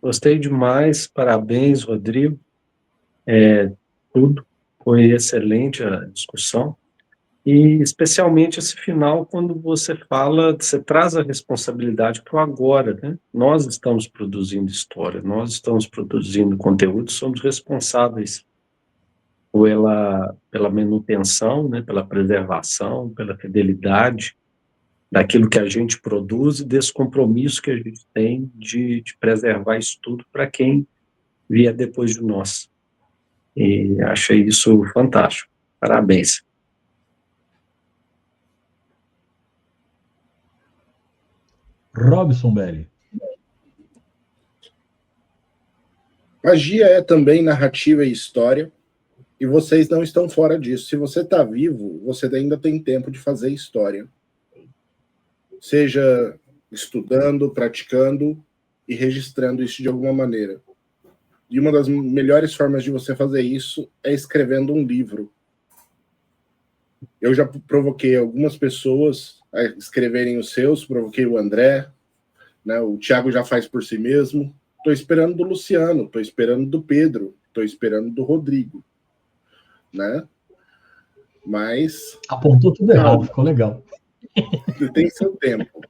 Gostei demais, parabéns, Rodrigo. Tudo foi excelente a discussão. E especialmente esse final, quando você traz a responsabilidade para o agora, né? Nós estamos produzindo história, nós estamos produzindo conteúdo, somos responsáveis pela manutenção, né? Pela preservação, pela fidelidade daquilo que a gente produz e desse compromisso que a gente tem de preservar isso tudo para quem vier depois de nós. E achei isso fantástico. Parabéns. Robson Belli. Magia é também narrativa e história, e vocês não estão fora disso. Se você está vivo, você ainda tem tempo de fazer história. Seja estudando, praticando e registrando isso de alguma maneira. E uma das melhores formas de você fazer isso é escrevendo um livro. Eu já provoquei algumas pessoas a escreverem os seus, provoquei o André, né? O Thiago já faz por si mesmo. Estou esperando do Luciano, estou esperando do Pedro, estou esperando do Rodrigo, né? Mas Apontou tudo errado, ficou legal. tem seu tempo.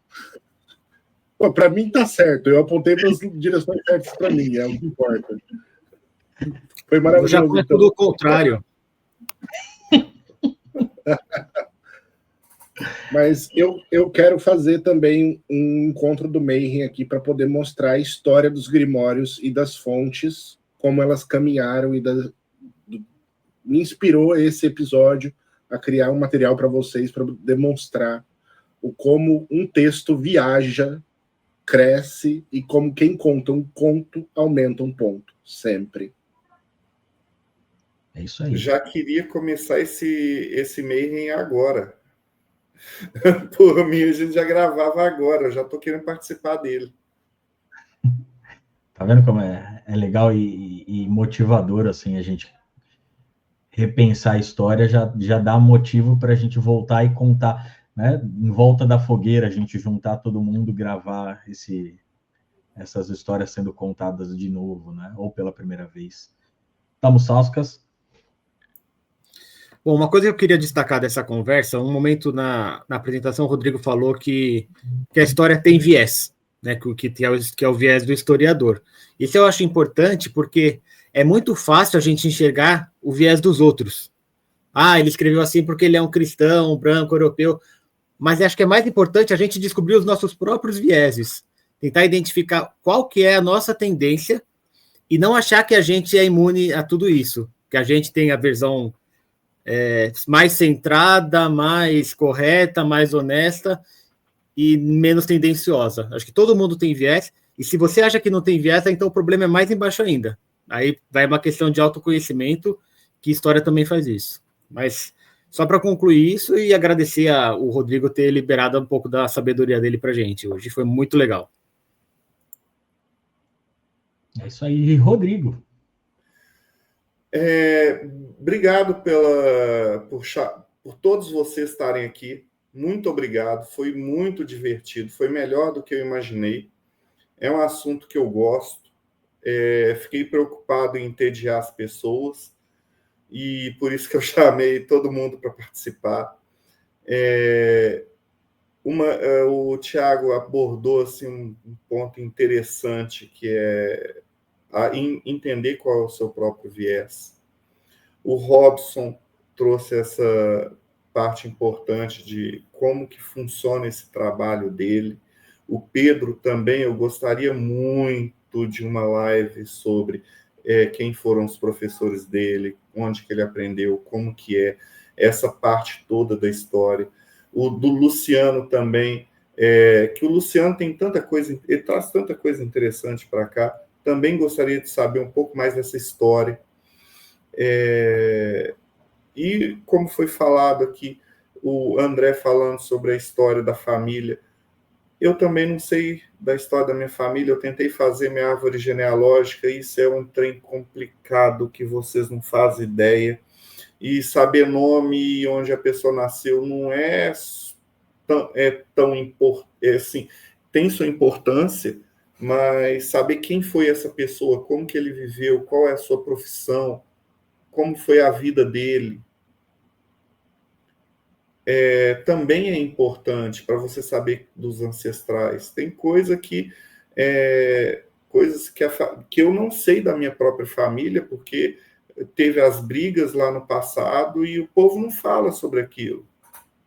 Para mim tá certo, eu apontei para as direções certas para mim, é o que importa. Foi maravilhoso. Eu já foi tudo o contrário. Mas eu quero fazer também um encontro do Mayhem aqui para poder mostrar a história dos grimórios e das fontes, como elas caminharam me inspirou esse episódio a criar um material para vocês para demonstrar o como um texto viaja, cresce e como quem conta um conto aumenta um ponto, sempre. É isso aí. Já queria começar esse Mayhem agora. Por mim, a gente já gravava agora, eu já estou querendo participar dele. Tá vendo como é legal e motivador, assim, a gente repensar a história, já dá motivo para a gente voltar e contar, né? Em volta da fogueira, a gente juntar todo mundo, gravar essas histórias sendo contadas de novo, né? Ou pela primeira vez. Tamo Sauskas. Bom, uma coisa que eu queria destacar dessa conversa, um momento na apresentação, o Rodrigo falou que a história tem viés, né, que é o viés do historiador. Isso eu acho importante porque é muito fácil a gente enxergar o viés dos outros. Ah, ele escreveu assim porque ele é um cristão, branco, europeu, mas acho que é mais importante a gente descobrir os nossos próprios vieses, tentar identificar qual que é a nossa tendência e não achar que a gente é imune a tudo isso, que a gente tem a versão mais centrada, mais correta, mais honesta e menos tendenciosa. Acho que todo mundo tem viés, e se você acha que não tem viés, então o problema é mais embaixo ainda. Aí vai uma questão de autoconhecimento, que história também faz isso. Mas só para concluir isso e agradecer ao Rodrigo ter liberado um pouco da sabedoria dele para a gente hoje, foi muito legal. É isso aí, Rodrigo. Obrigado por todos vocês estarem aqui. Muito obrigado. Foi muito divertido. Foi melhor do que eu imaginei. É um assunto que eu gosto. Fiquei preocupado em entediar as pessoas e por isso que eu chamei todo mundo para participar. O Thiago abordou assim, um ponto interessante, que é entender qual é o seu próprio viés. O Robson trouxe essa parte importante de como que funciona esse trabalho dele. O Pedro também, eu gostaria muito de uma live sobre quem foram os professores dele, onde que ele aprendeu, como que é essa parte toda da história. O do Luciano também, que o Luciano tem tanta coisa, ele traz tanta coisa interessante para cá. Também gostaria de saber um pouco mais dessa história. E como foi falado aqui, o André falando sobre a história da família, eu também não sei da história da minha família, eu tentei fazer minha árvore genealógica, isso é um trem complicado que vocês não fazem ideia, e saber nome e onde a pessoa nasceu não é tão importante, assim, tem sua importância, mas saber quem foi essa pessoa, como que ele viveu, qual é a sua profissão, como foi a vida dele, também é importante para você saber dos ancestrais. Tem coisas que eu não sei da minha própria família, porque teve as brigas lá no passado e o povo não fala sobre aquilo.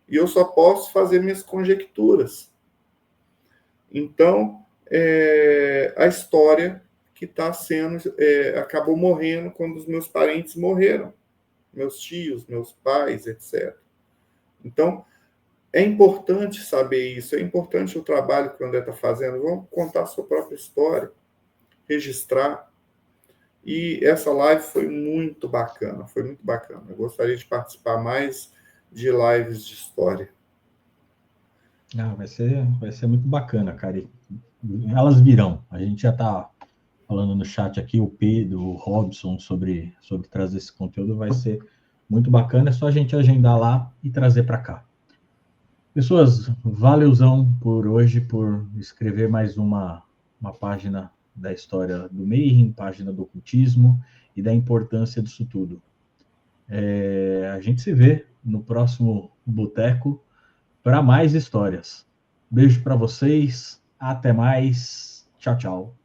E eu só posso fazer minhas conjecturas. Então, a história que está sendo... acabou morrendo quando os meus parentes morreram. Meus tios, meus pais, etc. Então, é importante saber isso. É importante o trabalho que o André está fazendo. Vamos contar a sua própria história. Registrar. E essa live foi muito bacana. Foi muito bacana. Eu gostaria de participar mais de lives de história. Vai ser muito bacana, cara. E elas virão. A gente já está falando no chat aqui, o Pedro, o Robson, sobre trazer esse conteúdo. Vai ser Muito bacana, é só a gente agendar lá e trazer para cá. Pessoas, valeuzão por hoje, por escrever mais uma página da história do Mayhem, página do ocultismo e da importância disso tudo. A gente se vê no próximo Boteco para mais histórias. Beijo para vocês, até mais, tchau, tchau.